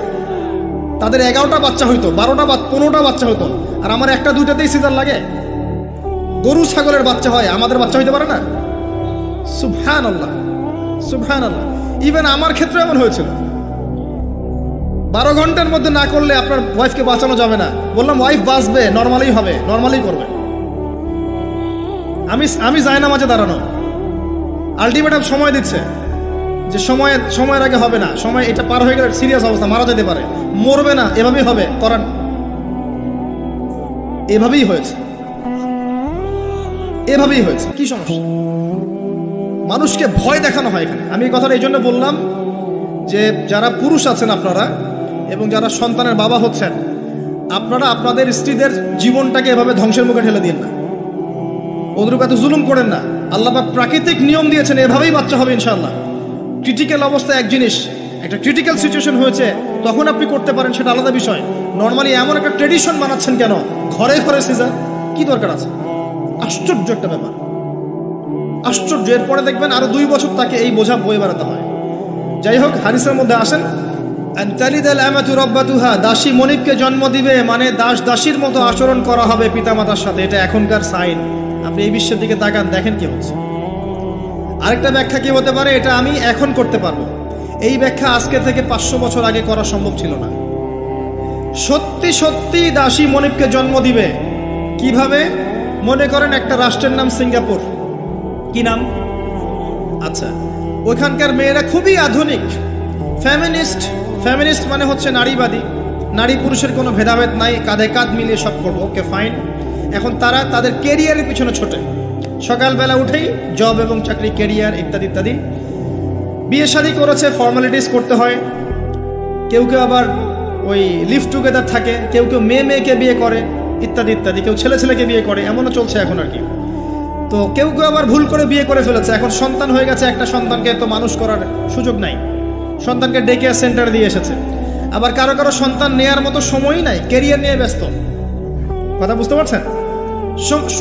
তাদের 11টা বাচ্চা হইতো, 12টা 15টা বাচ্চা হইতো, আর আমার 1টা 2টাতেই সিজার লাগে। গরু ছাগলের বাচ্চা হয়, আমাদের বাচ্চা হইতে পারে না? সুবহানাল্লাহ, সুবহানাল্লাহ। ইভেন আমার ক্ষেত্রে এমন হয়েছিল। 12 ঘন্টার মধ্যে না করলে আপনার ওয়াইফকে বাঁচানো যাবে না। বললাম ওয়াইফ বাঁচবে, নর্মালি হবে, নর্মালি করবে। আমি যাই না মাঝে দাঁড়ানো, আলটিমেটাম সময় দিচ্ছে যে সময়ের আগে হবে না, সময় এটা পার হয়ে গেলে সিরিয়াস অবস্থা, মারা যেতে পারে, মরবে না, এভাবেই হবে, করান। এভাবেই হয়েছে, এভাবেই হয়েছে। কি সমস্যা? মানুষকে ভয় দেখানো হয় এখানে। আমি এই কথাটা এই জন্য বললাম যে যারা পুরুষ আছেন আপনারা এবং যারা সন্তানের বাবা হচ্ছেন, আপনারা আপনাদের স্ত্রীদের জীবনটাকে এভাবে ধ্বংসের মুখে ঠেলে দিন না, ওদের উপর এত জুলুম করেন না। আল্লাহ পাক প্রাকৃতিক নিয়ম দিয়েছেন, এভাবেই বাচ্চা হবে ইনশাআল্লাহ। ক্রিটিক্যাল অবস্থা এক জিনিস, একটা ক্রিটিক্যাল সিচুয়েশন হয়েছে তখন আপনি করতে পারেন, সেটা আলাদা বিষয়। নর্মালি এমন একটা ট্রেডিশন বানাচ্ছেন কেন? ঘরে ঘরে সিজার, কি দরকার আছে? আশ্চর্য একটা ব্যাপার, আশ্চর্য। এরপরে দেখবেন আরো 2 বছর তাকে এই বোঝা বয়ে বেড়াতে হয়। যাই হোক, হাদিসের মধ্যে আসেন, দাসী মনিবকে জন্ম দিবে, মানে দাসীর মতো আচরণ করা হবে পিতামাতার সাথে। এটা এখনকার সাইন। আপনি এই বিশ্বের দিকে তাকান, দেখেন কি হচ্ছে। আরেকটা ব্যাখ্যা কি হতে পারে? এটা আমি এখন করতে পারবো। এই ব্যাখ্যা আজকে থেকে 500 বছর আগে করা সম্ভব ছিল না। সত্যি সত্যি দাসী মনিবকে জন্ম দিবে। কিভাবে? মনে করেন একটা রাষ্ট্রের নাম সিঙ্গাপুর। কি নাম? আচ্ছা, ওইখানকার মেয়েরা খুবই আধুনিক, ফেমিনিস্ট। ফেমিনিস্ট মানে হচ্ছে নারীবাদী, নারী পুরুষের কোনো ভেদাভেদ নাই, কাঁধে কাঁধ মিলিয়ে সব করবো, ওকে ফাইন। এখন তারা তাদের কেরিয়ারের পিছনে ছোটে। সকালবেলা উঠেই জব এবং চাকরি, কেরিয়ার ইত্যাদি ইত্যাদি। বিয়ে শাদী করেছে, ফর্মালিটিস করতে হয়। কেউ কেউ আবার ওই লিভ টুগেদার থাকে, কেউ কেউ মেয়েকে বিয়ে করে ইত্যাদি ইত্যাদি, কেউ ছেলেকে বিয়ে করে, এমনও চলছে এখন আর কি। তো কেউ কেউ আবার ভুল করে বিয়ে করে ফেলেছে, এখন সন্তান হয়ে গেছে, একটা সন্তানকে তো মানুষ করার সুযোগ নাই, সন্তানকে ডে কেয়ার সেন্টারে দিয়ে এসেছে। আবার কারো কারো সন্তান নেয়ার মতো সময়ই নাই, কেরিয়ার নিয়ে ব্যস্ত। কথা বুঝতে পারছেন?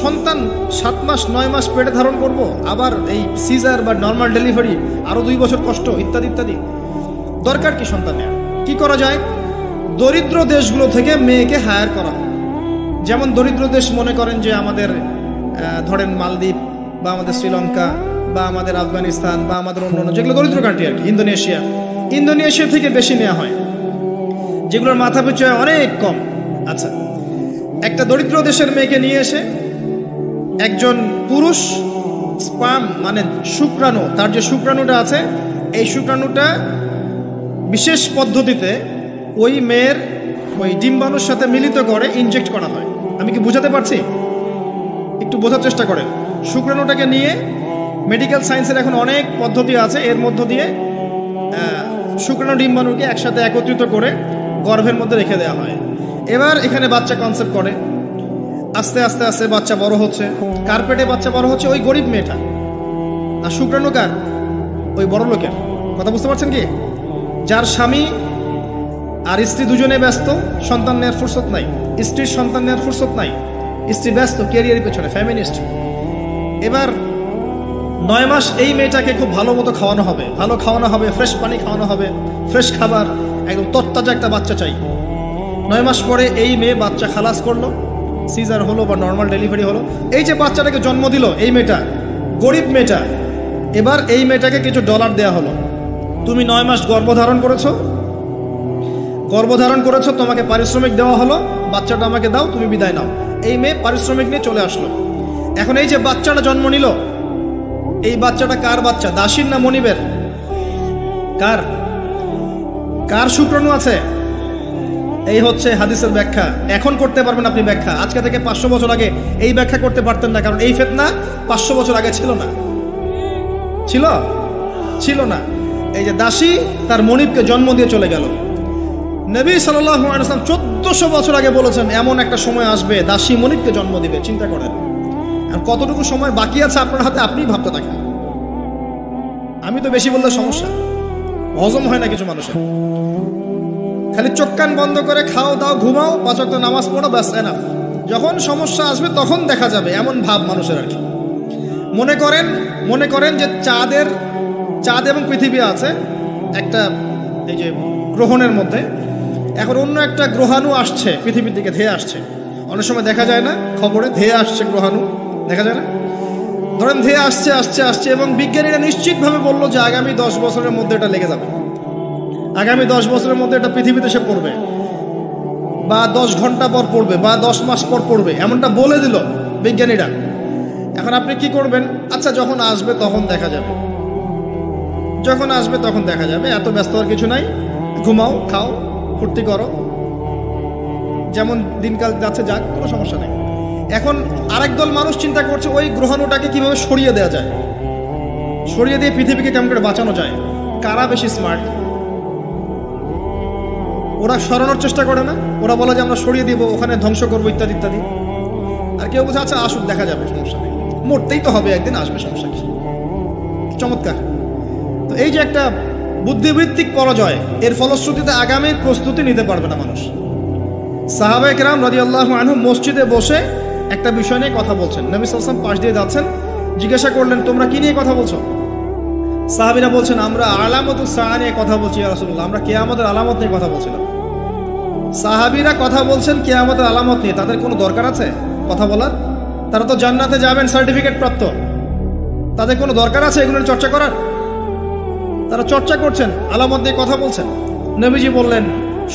সন্তান 7 মাস 9 মাস পেটে ধারণ করব, আবার এই সিজার বা নর্মাল ডেলিভারি আরো 2 বছর কষ্ট, ইত্যাদি ইত্যাদি। দরকার কি সন্তান নেওয়া? কি করা যায়? দরিদ্র দেশগুলো থেকে মেয়েকে হায়ার করা। যেমন দরিদ্র দেশ মনে করেন যে আমাদের ধরেন মালদ্বীপ বা আমাদের শ্রীলঙ্কা বা আমাদের আফগানিস্তান বা আমাদের অন্যান্য যেগুলো দরিদ্র কান্ট্রি আর কি, ইন্দোনেশিয়া থেকে বেশি নেওয়া হয়, যেগুলোর মাথা পিছু অনেক কম। আচ্ছা, একটা দরিদ্র দেশের মেয়েকে নিয়ে এসে একজন পুরুষ স্পার্ম মানে শুক্রাণু, তার যে শুক্রাণুটা আছে এই শুক্রাণুটা বিশেষ পদ্ধতিতে ওই মেয়ের ওই ডিম্বাণুর সাথে মিলিত করে ইনজেক্ট করা হয়। আমি কি বোঝাতে পারছি? একটু বোঝার চেষ্টা করেন। শুক্রাণুটাকে নিয়ে মেডিকেল সায়েন্সের এখন অনেক পদ্ধতি আছে, এর মধ্য দিয়ে শুক্রাণু ডিম্বাণুকে একসাথে একত্রিত করে গর্ভের মধ্যে রেখে দেওয়া হয়। এবার এখানে বাচ্চা কনসেপ্ট করে, আস্তে আস্তে আস্তে বাচ্চা বড় হচ্ছে। কার পেটে বাচ্চা বড় হচ্ছে? ওই গরিব মেয়েটা। আর শুক্রাণু কার? ওই বড় লোকের। কথা বুঝতে পারছেন কি? যার স্বামী আর স্ত্রী দুজনে ব্যস্ত, সন্তান নেওয়ার ফুরসত নাই, স্ত্রীর সন্তান নেওয়ার ফুরসত নাই, স্ত্রী ব্যস্ত ক্যারিয়ারের পেছনে, ফ্যামিনিস্ট। এবার 9 মাস এই মেয়েটাকে খুব ভালো মতো খাওয়ানো হবে, ভালো খাওয়ানো হবে, ফ্রেশ পানি খাওয়ানো হবে, ফ্রেশ খাবার, একদম তরতাজা একটা বাচ্চা চাই। 9 মাস পরে এই মেয়ে বাচ্চা খালাস করলো, সিজার হলো বা নর্মাল ডেলিভারি হলো। এই যে বাচ্চাটাকে জন্ম দিল এই মেয়েটা, গরিব মেয়েটা, এবার এই মেয়েটাকে কিছু ডলার দেয়া হলো। তুমি 9 মাস গর্ভধারণ করেছো, তোমাকে পারিশ্রমিক দেওয়া হলো, বাচ্চাটা আমাকে দাও, তুমি বিদায় নাও। এই মেয়ে পারিশ্রমিক নিয়ে চলে আসলো। এখন এই যে বাচ্চাটা জন্ম নিল, এই বাচ্চাটা কার বাচ্চা? দাসীর না মনিবের? কার শুক্রাণু আছে? এই হচ্ছে হাদিসের ব্যাখ্যা। এখন করতে পারবেন আপনি ব্যাখ্যা, আজকে থেকে 500 বছর আগে এই ব্যাখ্যা করতে পারতেন না, কারণ এই ফিতনা 500 বছর আগে ছিল না। এই যে দাসী তার মনিবকে জন্ম দিয়ে চলে গেল। নবী সাল্লাল্লাহু আলাইহি ওয়াসাল্লাম 1400 বছর আগে বলেছেন এমন একটা সময় আসবে দাসী মনিবকে জন্ম দিবে। চিন্তা করেন আর কতটুকু সময় বাকি আছে আপনার হাতে, আপনিই ভাবতে থাকেন। আমি তো বেশি বললে সমস্যা, হজম হয় না কিছু মানুষের। খালি চোখ কান বন্ধ করে খাও দাও ঘুমাও, 5 ওয়াক্ত নামাজ পড়ো, ব্যাস এনাফ। যখন সমস্যা আসবে তখন দেখা যাবে, এমন ভাব মানুষের আর কি। মনে করেন যে চাঁদ এবং পৃথিবী আছে একটা এই যে গ্রহণের মধ্যে। এখন অন্য একটা গ্রহাণু আসছে পৃথিবীর দিকে, ধেয়ে আসছে। অনেক সময় দেখা যায় না খবরে, ধেয়ে আসছে গ্রহাণু, দেখা যায় না? ধরেন ধেয়ে আসছে এবং বিজ্ঞানীরা নিশ্চিতভাবে বললো যে আগামী 10 বছরের মধ্যে এটা লেগে যাবে, আগামী 10 বছরের মধ্যে এটা পৃথিবীতে এসে পড়বে, বা 10 ঘন্টা পর পড়বে, বা 10 মাস পর পড়বে, এমনটা বলে দিল বিজ্ঞানীরা। এখন আপনি কি করবেন? আচ্ছা যখন আসবে তখন দেখা যাবে, এত ব্যস্ত হওয়ার কিছু নাই, ঘুমাও খাও ফুর্তি করো, যেমন দিনকাল যাচ্ছে যাক, কোনো সমস্যা নেই। এখন আরেক দল মানুষ চিন্তা করছে ওই গ্রহাণুটাকে কিভাবে সরিয়ে দেওয়া যায়, সরিয়ে দিয়ে পৃথিবীকে কেমন করে বাঁচানো যায়। কারা বেশি স্মার্ট? ওরা সরানোর চেষ্টা করে না, ওরা বলে যে আমরা সরিয়ে দিব, ওখানে ধ্বংস করবো, ইত্যাদি ইত্যাদি। আর কেউ বলছে আচ্ছা আসুক দেখা যাবে, সমস্যা নেই, মরতেই তো হবে একদিন, আসবে, সমস্যা কি। চমৎকার। তো এই যে একটা বুদ্ধিবৃত্তিক পরাজয়, এর ফলশ্রুতিতে আগামীর প্রস্তুতি নিতে পারবে না মানুষ। সাহাবায়ে কেরাম রাদিয়াল্লাহু আনহুম মসজিদে বসে একটা বিষয় নিয়ে কথা বলছেন, নবী সাল্লাল্লাহু আলাইহি ওয়াসাল্লাম পাশ দিয়ে যাচ্ছেন, জিজ্ঞাসা করলেন তোমরা কি নিয়ে কথা বলছো? সাহাবীরা বলছেন আমরা আলামাতুস সাআ নিয়ে কথা বলছি ইয়া রাসূলুল্লাহ, আমরা কিয়ামতের আলামত নিয়ে কথা বলছিলাম। সাহাবীরা কথা বলছেন কিয়ামতের আলামত নিয়ে, তাদের কোনো দরকার আছে কথা বলার? তারা তো জান্নাতে যাবেন সার্টিফিকেট প্রাপ্ত, তাদের কোনো দরকার আছে এগুলোর চর্চা করার? তারা চর্চা করছেন, আলামত নিয়ে কথা বলছেন। নবীজি বললেন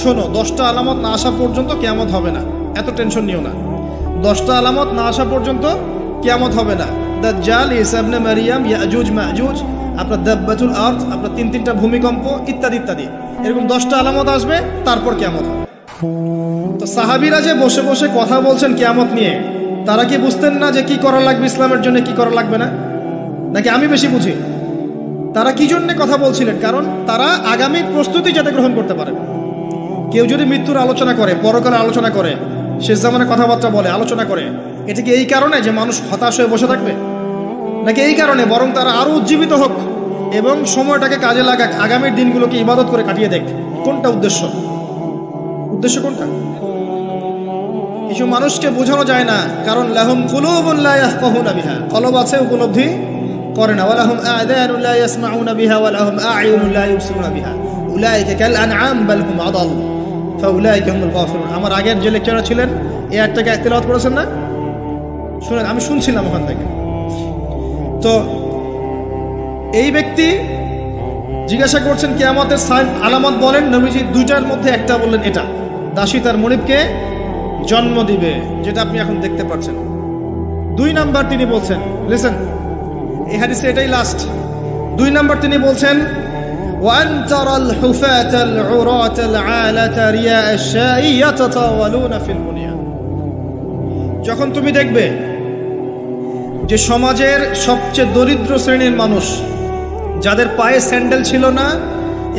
শোনো, 10টা আলামত না আসা পর্যন্ত কিয়ামত হবে না, এত টেনশন নিও না। 10টা আলামত না আসা পর্যন্ত কিয়ামত হবে না। দাজ্জাল, ঈসা ইবনে মারিয়াম, ইয়াজুজ মাজুজ, আপনার দাব্বাতুল আরদ, আপনার 3টা ভূমিকম্প, ইত্যাদি ইত্যাদি, এরকম 10টা আলামত আসবে, তারপর কিয়ামত হবে। তো সাহাবীরা যে বসে বসে কথা বলছেন কিয়ামত নিয়ে, তারা কি বুঝতেন না যে কি করা লাগবে ইসলামের জন্য, কি করা লাগবে না? নাকি আমি বেশি বুঝি? তারা কি জন্য কথা বলছিলেন? কারণ তারা আগামীর প্রস্তুতি যাতে গ্রহণ করতে পারে। কেউ যদি মৃত্যুর আলোচনা করে, পরকালের আলোচনা করে, শেষ জামানের কথাবার্তা বলে, আলোচনা করে, এটা কি এই কারণে যে মানুষ হতাশ হয়ে বসে থাকবে? নাকি এই কারণে বরং তারা আরো উজ্জীবিত হোক এবং সময়টাকে কাজে লাগাক, আগামীর দিনগুলোকে ইবাদত করে কাটিয়ে দেখ? কোনটা উদ্দেশ্য কোনটা? কিছু মানুষকে বোঝানো যায় না, কারণ লাহুম কুলুবুন লা ইয়াফকাহুনা বিহা, কলব আছে উপলব্ধি করে না। ওয়া লাহুম আযানুন লা ইয়াসমাউনা বিহা ওয়া লাহুম আ'য়ুনুন লা ইউবসিরুনা বিহা উলাইকা কাল আনআম বাল হুম আদাল ফাউলাইকা হুমুল গাফিলুন। আমার আগের যে লেকচারার ছিলেন এই আয়াতটাকে তেলাওয়াত করেছেন না? শুনেন, আমি শুনছিলাম ওখান থেকে। তো এই ব্যক্তি জিজ্ঞাসা করছেন কিয়ামতের আলামত বলেন। নবীজি দুইটার মধ্যে একটা বললেন, এটা দাসী তার মনিবকে জন্ম দিবে, যেটা আপনি এখন দেখতে পাচ্ছেন। 2 নাম্বার তিনি বলছেন, লিসেন, এই হাদিসে এটাই লাস্ট। 2 নাম্বার তিনি বলছেন وأن ترى الحفاة العراة العالة رياء الشاء يتطاولون في البنيان। যখন তুমি দেখবে যে সমাজের সবচেয়ে দরিদ্র শ্রেণীর মানুষ, যাদের পায়ে স্যান্ডেল ছিল না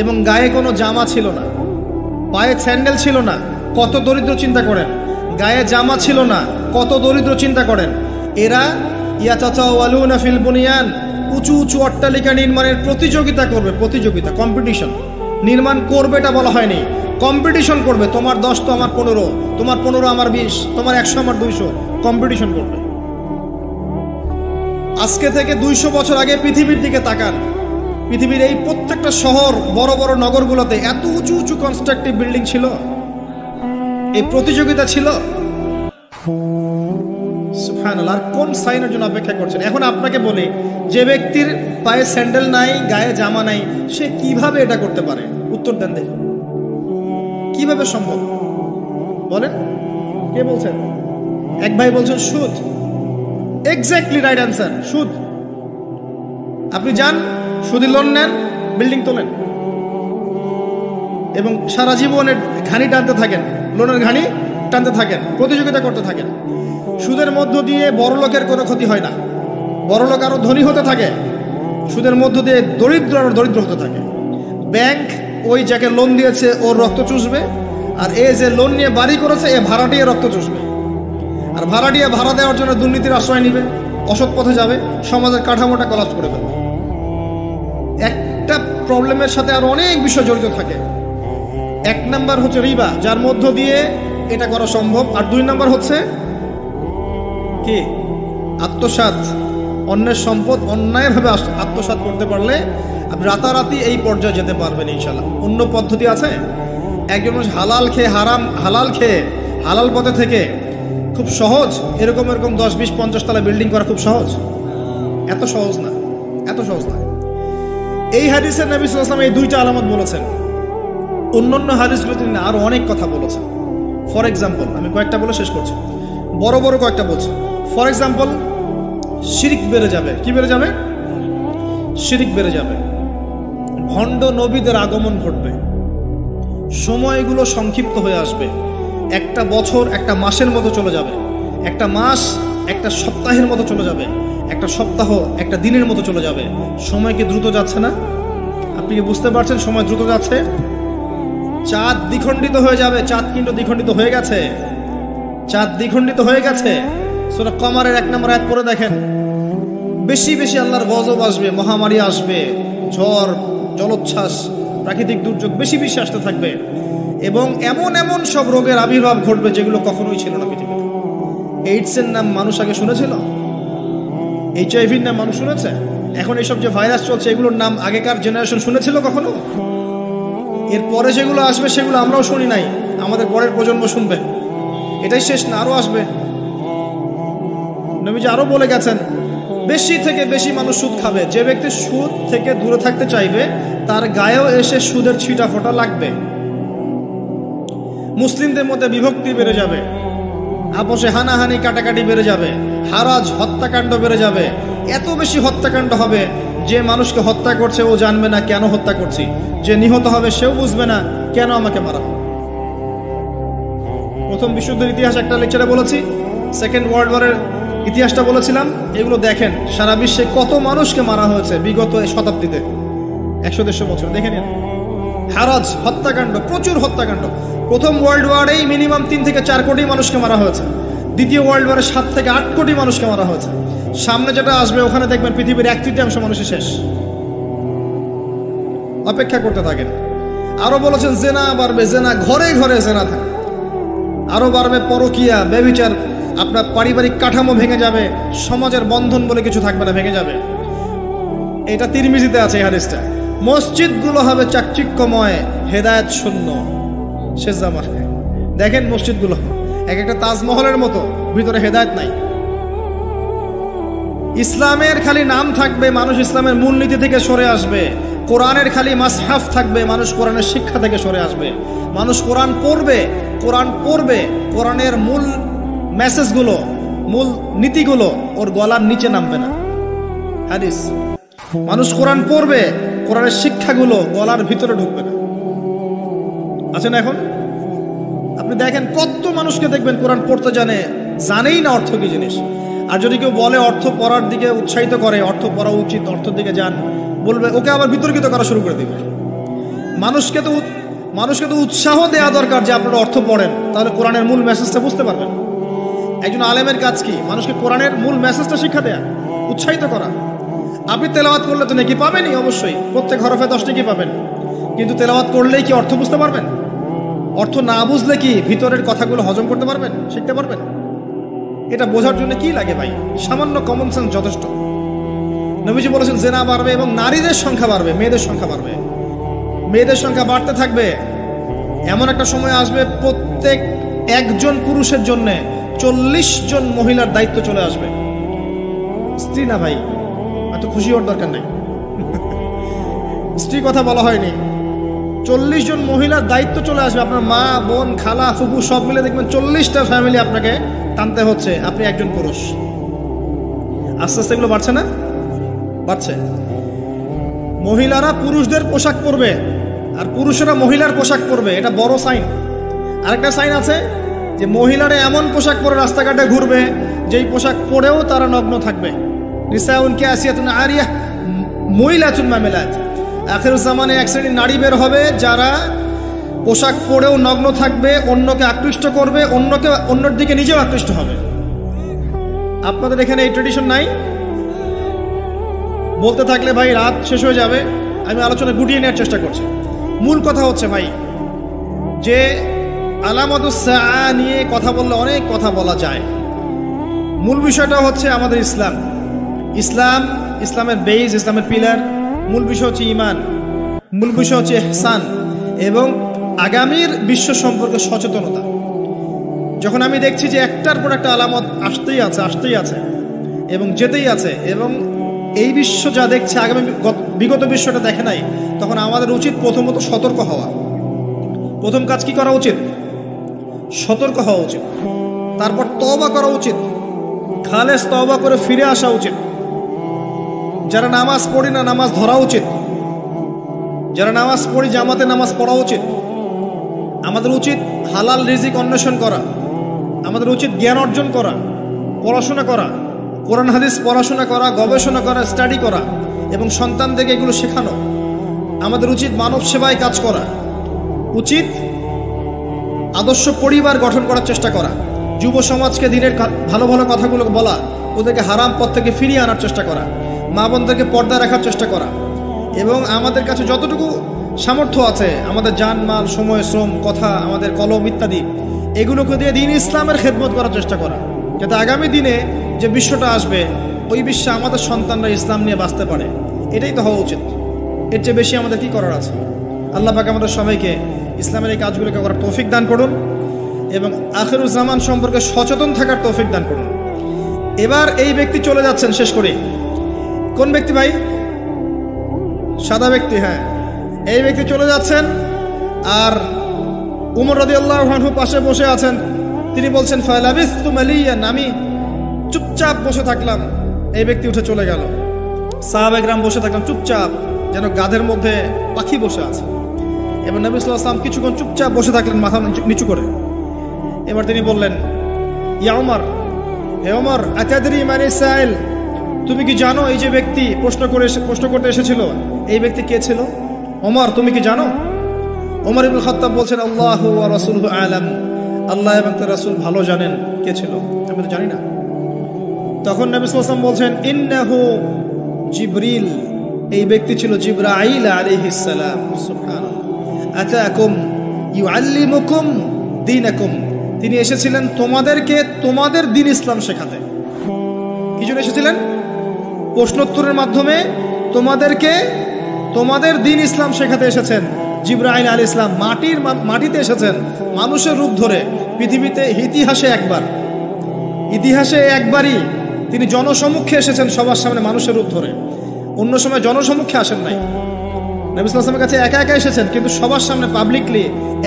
এবং গায়ে কোনো জামা ছিল না, পায়ে স্যান্ডেল ছিল না, কত দরিদ্র চিন্তা করেন, গায়ে জামা ছিল না, কত দরিদ্র চিন্তা করেন, এরা ইয়াতাতাওয়ালুনা ফিল বুনিয়ান, উঁচু উঁচু অট্টালিকা নির্মাণের প্রতিযোগিতা করবে। প্রতিযোগিতা, কম্পিটিশন। নির্মাণ করবে এটা বলা হয়নি, কম্পিটিশন করবে। তোমার 10 তো আমার 15, তোমার 15 আমার 20, তোমার 100 আমার 200, কম্পিটিশন করবে। আজকে থেকে 200 বছর আগে পৃথিবীর দিকে তাকান, পৃথিবীর এই প্রত্যেকটা শহর, বড় বড় নগরগুলোতে এত উঁচু উঁচু কনস্ট্রাকটিভ বিল্ডিং ছিল, এই প্রতিযোগিতা ছিল। সুবহানাল্লাহ। আর কোন সাইনের জন্য অপেক্ষা করছেন? এখন আপনাকে বলি, যে ব্যক্তির পায়ে স্যান্ডেল নাই, গায়ে জামা নাই, সে কিভাবে এটা করতে পারে? উত্তর দেন দেখুন, কিভাবে সম্ভব বলেন? কে বলছেন? এক ভাই বলছেন সুদ। এক্স্যাক্টলি রাইট অ্যান্সার, সুদ। আপনি যান, সুদি লোন নেন, বিল্ডিং তোলেন এবং সারা জীবনের ঘানি টানতে থাকেন, লোনের ঘানি টানতে থাকেন, প্রতিযোগিতা করতে থাকেন। সুদের মধ্য দিয়ে বড় লোকের কোনো ক্ষতি হয় না, বড় লোক আরো ধনী হতে থাকে, সুদের মধ্য দিয়ে দরিদ্র আরো দরিদ্র হতে থাকে। ব্যাংক ওই যাকে লোন দিয়েছে ওর রক্ত চুষবে, আর এ যে লোন নিয়ে বাড়ি করেছে এ ভাড়াটিয়ে রক্ত চুষবে, আর ভাড়াটিয়ে ভাড়া দেওয়ার জন্য দুর্নীতির আশ্রয় নিবে, অসৎ পথে যাবে, সমাজের কাঠামোটা কলাপস করে ফেলবে। একটা প্রবলেমের সাথে আরো অনেক বিষয় জড়িত থাকে। 1 নাম্বার হচ্ছে রিবা, যার মধ্য দিয়ে এটা করা সম্ভব। আর 2 নাম্বার হচ্ছে কি? আত্মসাৎ। অন্যের সম্পদ অন্যায়ভাবে আত্মসাৎ করতে পারলে আপনি রাতারাতি এই পর্যায়ে যেতে পারবেন ইনশাল্লাহ। অন্য পদ্ধতি আছে? একজন মানুষ হালাল খেয়ে হালাল পথে থেকে খুব সহজ এরকম 10, 20, 50 তলা বিল্ডিং করা খুব সহজ? এত সহজ না, এত সহজ না। এই হাদিসে নবী সাল্লাল্লাহু আলাইহি ওয়াসাল্লাম এই 2টা আলামত বলেছেন। অন্যান্য হাদিসগুলো তিনি আরো অনেক কথা বলেছেন। ফর এক্সাম্পল, আমি কয়েকটা বলে শেষ করছি, বড় বড় কয়েকটা বলছি। ফর এক্সাম্পল, শিরিক বেড়ে যাবে। কি বেড়ে যাবে? শিরিক বেড়ে যাবে। ভণ্ড নবীদের আগমন ঘটবে, সময়গুলো সংক্ষিপ্ত হয়ে আসবে। একটা বছর একটা মাসের মতো চলে যাবে, একটা মাস একটা সপ্তাহের মতো চলে যাবে, একটা সপ্তাহ একটা দিনের মতো চলে যাবে। সময় কি দ্রুত যাচ্ছে না? আপনি কি বুঝতে পারছেন সময় দ্রুত যাচ্ছে? চাঁদ দ্বিখণ্ডিত হয়ে যাবে। চাঁদ কিন্তু দ্বিখণ্ডিত হয়ে গেছে, চাঁদ দ্বিখণ্ডিত হয়ে গেছে। সূরা কমারের 1 নম্বর আয়াত পড়ে দেখেন। বেশি বেশি আল্লাহর গজব আসবে, মহামারী আসবে, ঝড়, জলোচ্ছ্বাস, প্রাকৃতিক দুর্যোগ বেশি বেশি আসতে থাকবে এবং এমন এমন সব রোগের আবির্ভাব ঘটবে যেগুলো কখনোই ছিল না পৃথিবীতে। এইডসের নাম মানুষ আগে শুনেছিল? HIV-র নাম মানুষ শুনেছে? এখন এইসব যে ভাইরাস চলছে এগুলোর নাম আগেকার জেনারেশন শুনেছিল কখনো? এরপরে যেগুলো আসবে সেগুলো আমরাও শুনি নাই, আমাদের পরের প্রজন্ম শুনবে। এটাই শেষ না, আরো আসবে। নবীজি আরো বলে গেছেন, বেশি থেকে বেশি মানুষ সুদ খাবে। যে ব্যক্তি সুদ থেকে দূরে থাকতে চাইবে তার গায়েও এসে সুদের ছিটা ফোঁটা লাগবে। মুসলিমদের মধ্যে বিভক্তি বেড়ে যাবে, আপোষে হানাহানি কাটাকাটি বেড়ে যাবে, হারাজ হত্যাকাণ্ড বেড়ে যাবে। এত বেশি হত্যাকাণ্ড হবে যে মানুষকে হত্যা করছে ও জানবে না কেন হত্যা করছি, যে নিহত হবে সেও বুঝবে না কেন আমাকে মারা হবে। প্রথম বিশ্বযুদ্ধের ইতিহাস একটা লেকচারে বলেছি, সেকেন্ড ওয়ার্ল্ড ওয়ারের ইতিহাসটা বলেছিলাম। এগুলো দেখেন সারা বিশ্বে কত মানুষকে মারা হয়েছে বিগত শতাব্দীতে, 100-150 বছর দেখে নিন। হারাজ হত্যাকাণ্ড, প্রচুর হত্যাকাণ্ড। প্রথম ওয়ার্ল্ড ওয়ারেই মিনিমাম 3 থেকে 4 কোটি মানুষকে মারা হয়েছে। দ্বিতীয় ওয়ার্ল্ড ওয়ারে 7 থেকে 8 কোটি মানুষকে মারা হয়েছে। সামনে যেটা আসবে ওখানে দেখবেন পৃথিবীর 1/3 মানুষই শেষ। অপেক্ষা করতে থাকেন। আরো বলেছেন জেনা বাড়বে, জেনা ঘরে ঘরে জেনা থাকে। আরও বাড়বে পরকীয়া, ব্যভিচার, আপনার পারিবারিক কাঠামো ভেঙে যাবে, সমাজের বন্ধন বলে কিছু থাকবে না, ভেঙে যাবে। এটা তিরমিজিতে আছে এই হাদিসটা। মসজিদগুলো হবে চাকচিক্যময়, হেদায়েত শূন্য শেষ জামানায়। দেখেন মসজিদগুলো এক একটা তাজমহলের মতো, ভিতরে হেদায়েত নাই। ইসলামের খালি নাম থাকবে, মানুষ ইসলামের মূলনীতি থেকে সরে আসবে। কোরআনের খালি মাসহাফ থাকবে, মানুষ কোরআনের শিক্ষা থেকে সরে আসবে। মানুষ কোরআন পড়বে, কোরআনের মূল মেসেজগুলো, মূল নীতিগুলো ওর গলার নিচে নামবে না। হাদিস, মানুষ কোরআন পড়বে, কোরআনের শিক্ষাগুলো গলার ভিতরে ঢুকবে না। আছে না? এখন আপনি দেখেন কত মানুষকে দেখবেন কোরআন পড়তে জানেই না অর্থ কি জিনিস। আর যদি কেউ বলে অর্থ পড়ার দিকে উৎসাহিত করে, অর্থ পড়া উচিত, অর্থের দিকে যান, বলবে ওকে আবার বিতর্কিত করা শুরু করে দিবে। মানুষকে তো উৎসাহ দেওয়া দরকার যে আপনারা অর্থ পড়েন, তাহলে কোরআনের মূল মেসেজটা বুঝতে পারবেন। একজন আলেমের কাজ কি? মানুষকে কোরআনের মূল মেসেজটা শিক্ষা দেয়া, উৎসাহিত করা। আপনি তেলাওয়াত করলে তো নেকি পাবেনই, অবশ্যই প্রত্যেক হরফে 10 নেকি পাবেন, কিন্তু তেলাওয়াত করলেই কি অর্থ বুঝতে পারবেন? অর্থ না বুঝলে কি ভিতরের কথাগুলো হজম করতে পারবেন, শিখতে পারবেন? এটা বোঝার জন্য কি লাগে ভাই? সামান্য কমন সেন্স যথেষ্ট। নবীজি বলেছেন জেনা বাড়বে এবং নারীদের সংখ্যা বাড়বে, মেয়েদের সংখ্যা বাড়বে। মেয়েদের সংখ্যা বাড়তে থাকবে। এমন একটা সময় আসবে প্রত্যেক একজন পুরুষের জন্য 40 জন মহিলার দায়িত্ব চলে আসবে। স্ত্রী না ভাই, এত খুশি হওয়ার দরকার নাই। স্ত্রী কথা বলা হয়নি। 40 জন মহিলার দায়িত্ব চলে আসবে। আপনার মা, বোন, খালা, ফুফু সব মিলে দেখবেন 40টা ফ্যামিলি আপনাকে টানতে হচ্ছে, আপনি একজন পুরুষ। আস্তে আস্তে এগুলো বাড়ছে না? বাড়ছে। মহিলারা পুরুষদের পোশাক পরবে আর পুরুষেরা মহিলার পোশাক পরবে, এটা বড় সাইন। আরেকটা সাইন আছে যে মহিলারা এমন পোশাক পরে রাস্তাঘাটে ঘুরবে যেই পোশাক পরেও তারা নগ্ন থাকবে। নিসাউন কাসিয়াতুন আরিয়াহ মুইলাতুন মামিলাত। আখির জামানে এক শ্রেণীর নারী বের হবে যারা পোশাক পরেও নগ্ন থাকবে, অন্যকে আকৃষ্ট করবে, অন্যর দিকে নিজেও আকৃষ্ট হবে। আপনাদের এখানে এই ট্রেডিশন নাই? বলতে থাকলে ভাই রাত শেষ হয়ে যাবে, আমি আলোচনা গুটিয়ে নেওয়ার চেষ্টা করছি। মূল কথা হচ্ছে ভাই যে আলামাতুস সাআ নিয়ে কথা বললে অনেক কথা বলা যায়। মূল বিষয়টা হচ্ছে আমাদের ইসলামের বেজ, ইসলামের পিলার। মূল বিষয় হচ্ছে ঈমান, মূল বিষয় হচ্ছে ইহসান এবং আগামীর বিশ্ব সম্পর্কে সচেতনতা। যখন আমি দেখছি যে একটার পর একটা আলামত আসতেই আছে এবং যেতেই আছে, এবং এই বিশ্ব যা দেখছে আগামী বিগত বিশ্বটা দেখে নাই, তখন আমাদের উচিত প্রথমত সতর্ক হওয়া। প্রথম কাজ কি করা উচিত? সতর্ক হওয়া উচিত। তারপর তওবা করা উচিত, খালেস তওবা করে ফিরে আসা উচিত। যারা নামাজ পড়ি না, নামাজ ধরা উচিত। যারা নামাজ পড়ি, জামাতে নামাজ পড়া উচিত। আমাদের উচিত হালাল রিজিক অন্বেষণ করা। আমাদের উচিত জ্ঞান অর্জন করা, পড়াশোনা করা, কোরআন হাদিস পড়াশোনা করা, গবেষণা করা, স্টাডি করা এবং সন্তানদেরকে এগুলো শেখানো। আমাদের উচিত মানব সেবায় কাজ করা, উচিত আদর্শ পরিবার গঠন করার চেষ্টা করা, যুব সমাজকে দিনের ভালো ভালো কথাগুলো বলা, ওদেরকে হারাম পথ থেকে ফিরিয়ে আনার চেষ্টা করা, মা বোনদেরকে পর্দা রাখার চেষ্টা করা, এবং আমাদের কাছে যতটুকু সামর্থ্য আছে আমাদের জান মাল, সময়, শ্রম, কথা, আমাদের কলম ইত্যাদি, এগুলোকে দিয়ে দিন ইসলামের খেদমত করার চেষ্টা করা, যাতে আগামী দিনে যে বিশ্বটা আসবে ওই বিশ্বে আমাদের সন্তানরা ইসলাম নিয়ে বাঁচতে পারে। এটাই তো হওয়া উচিত। এর চেয়ে বেশি আমাদের কি করার আছে? আল্লাহ পাক আমাদের সবাইকে ইসলামের এই কাজগুলোকে করার তৌফিক দান করুন এবং আখিরুজ জামান সম্পর্কে সচেতন থাকার তৌফিক দান করুন। এবার এই ব্যক্তি চলে যাচ্ছেন, শেষ করে। কোন ব্যক্তি ভাই? সাদা ব্যক্তি, হ্যাঁ। এই ব্যক্তি চলে যাচ্ছেন আর উমর রাদিয়াল্লাহু আনহু পাশে বসে আছেন। তিনি বলছেন ফালাবিস্তু মালিয়ান, আমি চুপচাপ বসে থাকলাম। এই ব্যক্তি উঠে চলে গেল। সাহাবায়ে কেরাম বসে থাকলাম চুপচাপ, যেন গাধের মধ্যে পাখি বসে আছে। এবার নবী সাল্লাল্লাহু আলাইহি ওয়াসাল্লাম কিছুক্ষণ চুপচাপ বসে থাকলেন, মাথা নিচু করে। এবার তিনি বললেন, ইয়া উমর, হে উমর, আতাদরি মানে সাইল, তুমি কি জানো এই যে ব্যক্তি প্রশ্ন করতে এসেছিল, এই ব্যক্তি কে ছিল? ওমর, তুমি কি জানো? ওমর ইবনে খাত্তাব বলছেন, আল্লাহু ওয়া রাসূলুহু আ'লাম, আল্লাহ এবং তার রাসূল ভালো জানেন কে ছিল, আমি তো জানি না। তখন নবী সাল্লাল্লাহু আলাইহি ওয়াসাল্লাম বলছেন, ইন্নাহু জিবরিল, এই ব্যক্তি ছিল জিবরাইল আলাইহিস সালাম। সুবহানাল্লাহ। আতাকুম ইউআল্লিমুকুম দীনাকুম, তিনি এসেছিলেন তোমাদেরকে তোমাদের দ্বীন ইসলাম শেখাতে। কি জন্য এসেছিলেন? প্রশ্নোত্তরের মাধ্যমে তোমাদেরকে তোমাদের দ্বীন ইসলাম শেখাতে এসেছেন। জিবরাইল আলাইহিস সালাম মাটিতে এসেছেন মানুষের রূপ ধরে। পৃথিবীতে ইতিহাসে একবারই তিনি জনসমক্ষে এসেছেন সবার সামনে মানুষের রূপ ধরে। অন্য সময় জনসমক্ষে আসেন নাই। নবী সাল্লাল্লাহু আলাইহি ওয়াসাল্লামের কাছে একা একা এসেছেন, কিন্তু সবার সামনে পাবলিকলি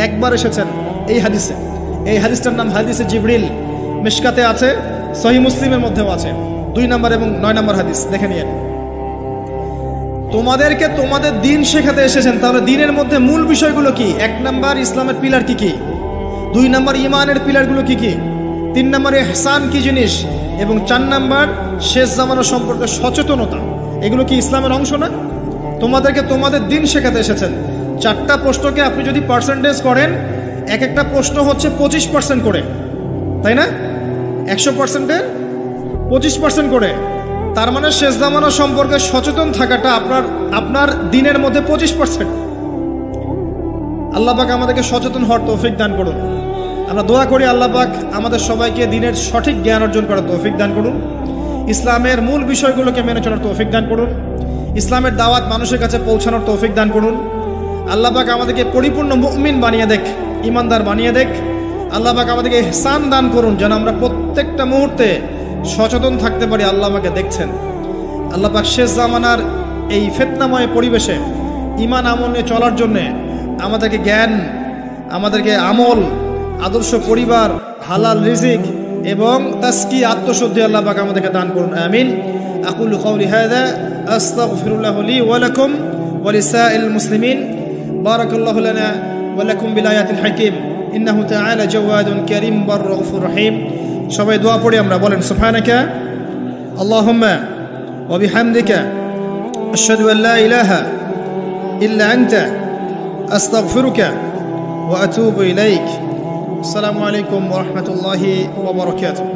একবার এসেছেন এই হাদিসে। এই হাদিসটার নাম হাদিসে জিবরিল। মিশকাতে আছে, সহিহ মুসলিমের মধ্যেও আছে, 2 নম্বর এবং 9 নম্বর হাদিস দেখে নিয়েন। তোমাদেরকে তোমাদের দ্বীন শেখাতে এসেছেন। তাহলে দ্বীনের মধ্যে মূল বিষয়গুলো কি? 1 নম্বর ইসলামের পিলার কি কি, 2 নম্বর ইমানের পিলারগুলো কি কি, 3 নম্বর ইহসান কি জিনিস, এবং 4 নম্বর শেষ জামানা সম্পর্কে সচেতনতা। এগুলো কি ইসলামের অংশ না? তোমাদেরকে তোমাদের দ্বীন শেখাতে এসেছেন। 4টা প্রশ্নকে আপনি যদি পার্সেন্টেজ করেন, এক একটা প্রশ্ন হচ্ছে 25% করে, তাই না? 100%-এর 25% করে। তার মানে শেষ জামানা সম্পর্কে সচেতন থাকাটা আপনার দ্বীনের মধ্যে 25%। আল্লাহ পাক আমাদেরকে সচেতন হওয়ার তৌফিক দান করুন। আমরা দোয়া করি আল্লাহ পাক আমাদের সবাইকে দ্বীনের সঠিক জ্ঞান অর্জন করার তৌফিক দান করুন। ইসলামের মূল বিষয়গুলোকে মেনে চলার তৌফিক দান করুন। ইসলামের দাওয়াত মানুষের কাছে পৌঁছানোর তৌফিক দান করুন। আল্লাহ পাক আমাদেরকে পরিপূর্ণ মুমিন বানিয়ে দেখ, ইমানদার বানিয়ে দেখ। আল্লাহ পাক আমাদেরকে ইহসান দান করুন, যেন আমরা প্রত্যেকটা মুহূর্তে সচেতন থাকতে পারি আল্লাহ আমাকে দেখছেন। আল্লাহ পাক শেষ জামানার এই ফিতনাময় পরিবেশে ঈমান আমল নিয়ে চলার জন্যে আমাদেরকে জ্ঞান, আমাদেরকে আমল, আদর্শ পরিবার, হালাল রিজিক এবং তাসকি আত্মশুদ্ধি আল্লাহ পাক আমাদেরকে দান করুন। আমিন। আকুলু কাওলি হাযা আস্তাগফিরুল্লাহ লি ওয়া লাকুম ওয়া লিসাইরিল মুসলিমিন। বারাকাল্লাহু লানা ওয়া লাকুম বিল আয়াতিল হাকীম। ইন্নাহু তাআলা জাওয়াদুন কারীম বার গফুর রহিম। সবাই দোয়া পড়ি আমরা, বলেন সুবহানাকা আল্লাহুম্মা ওয়া বিহামদিকা আশহাদু আল লা ইলাহা ইল্লা আনতা আস্তাগফিরুকা ওয়া আতুবু ইলাইক। আসসালামু আলাইকুম ওয়া রাহমাতুল্লাহি ওয়া বারাকাতুহু।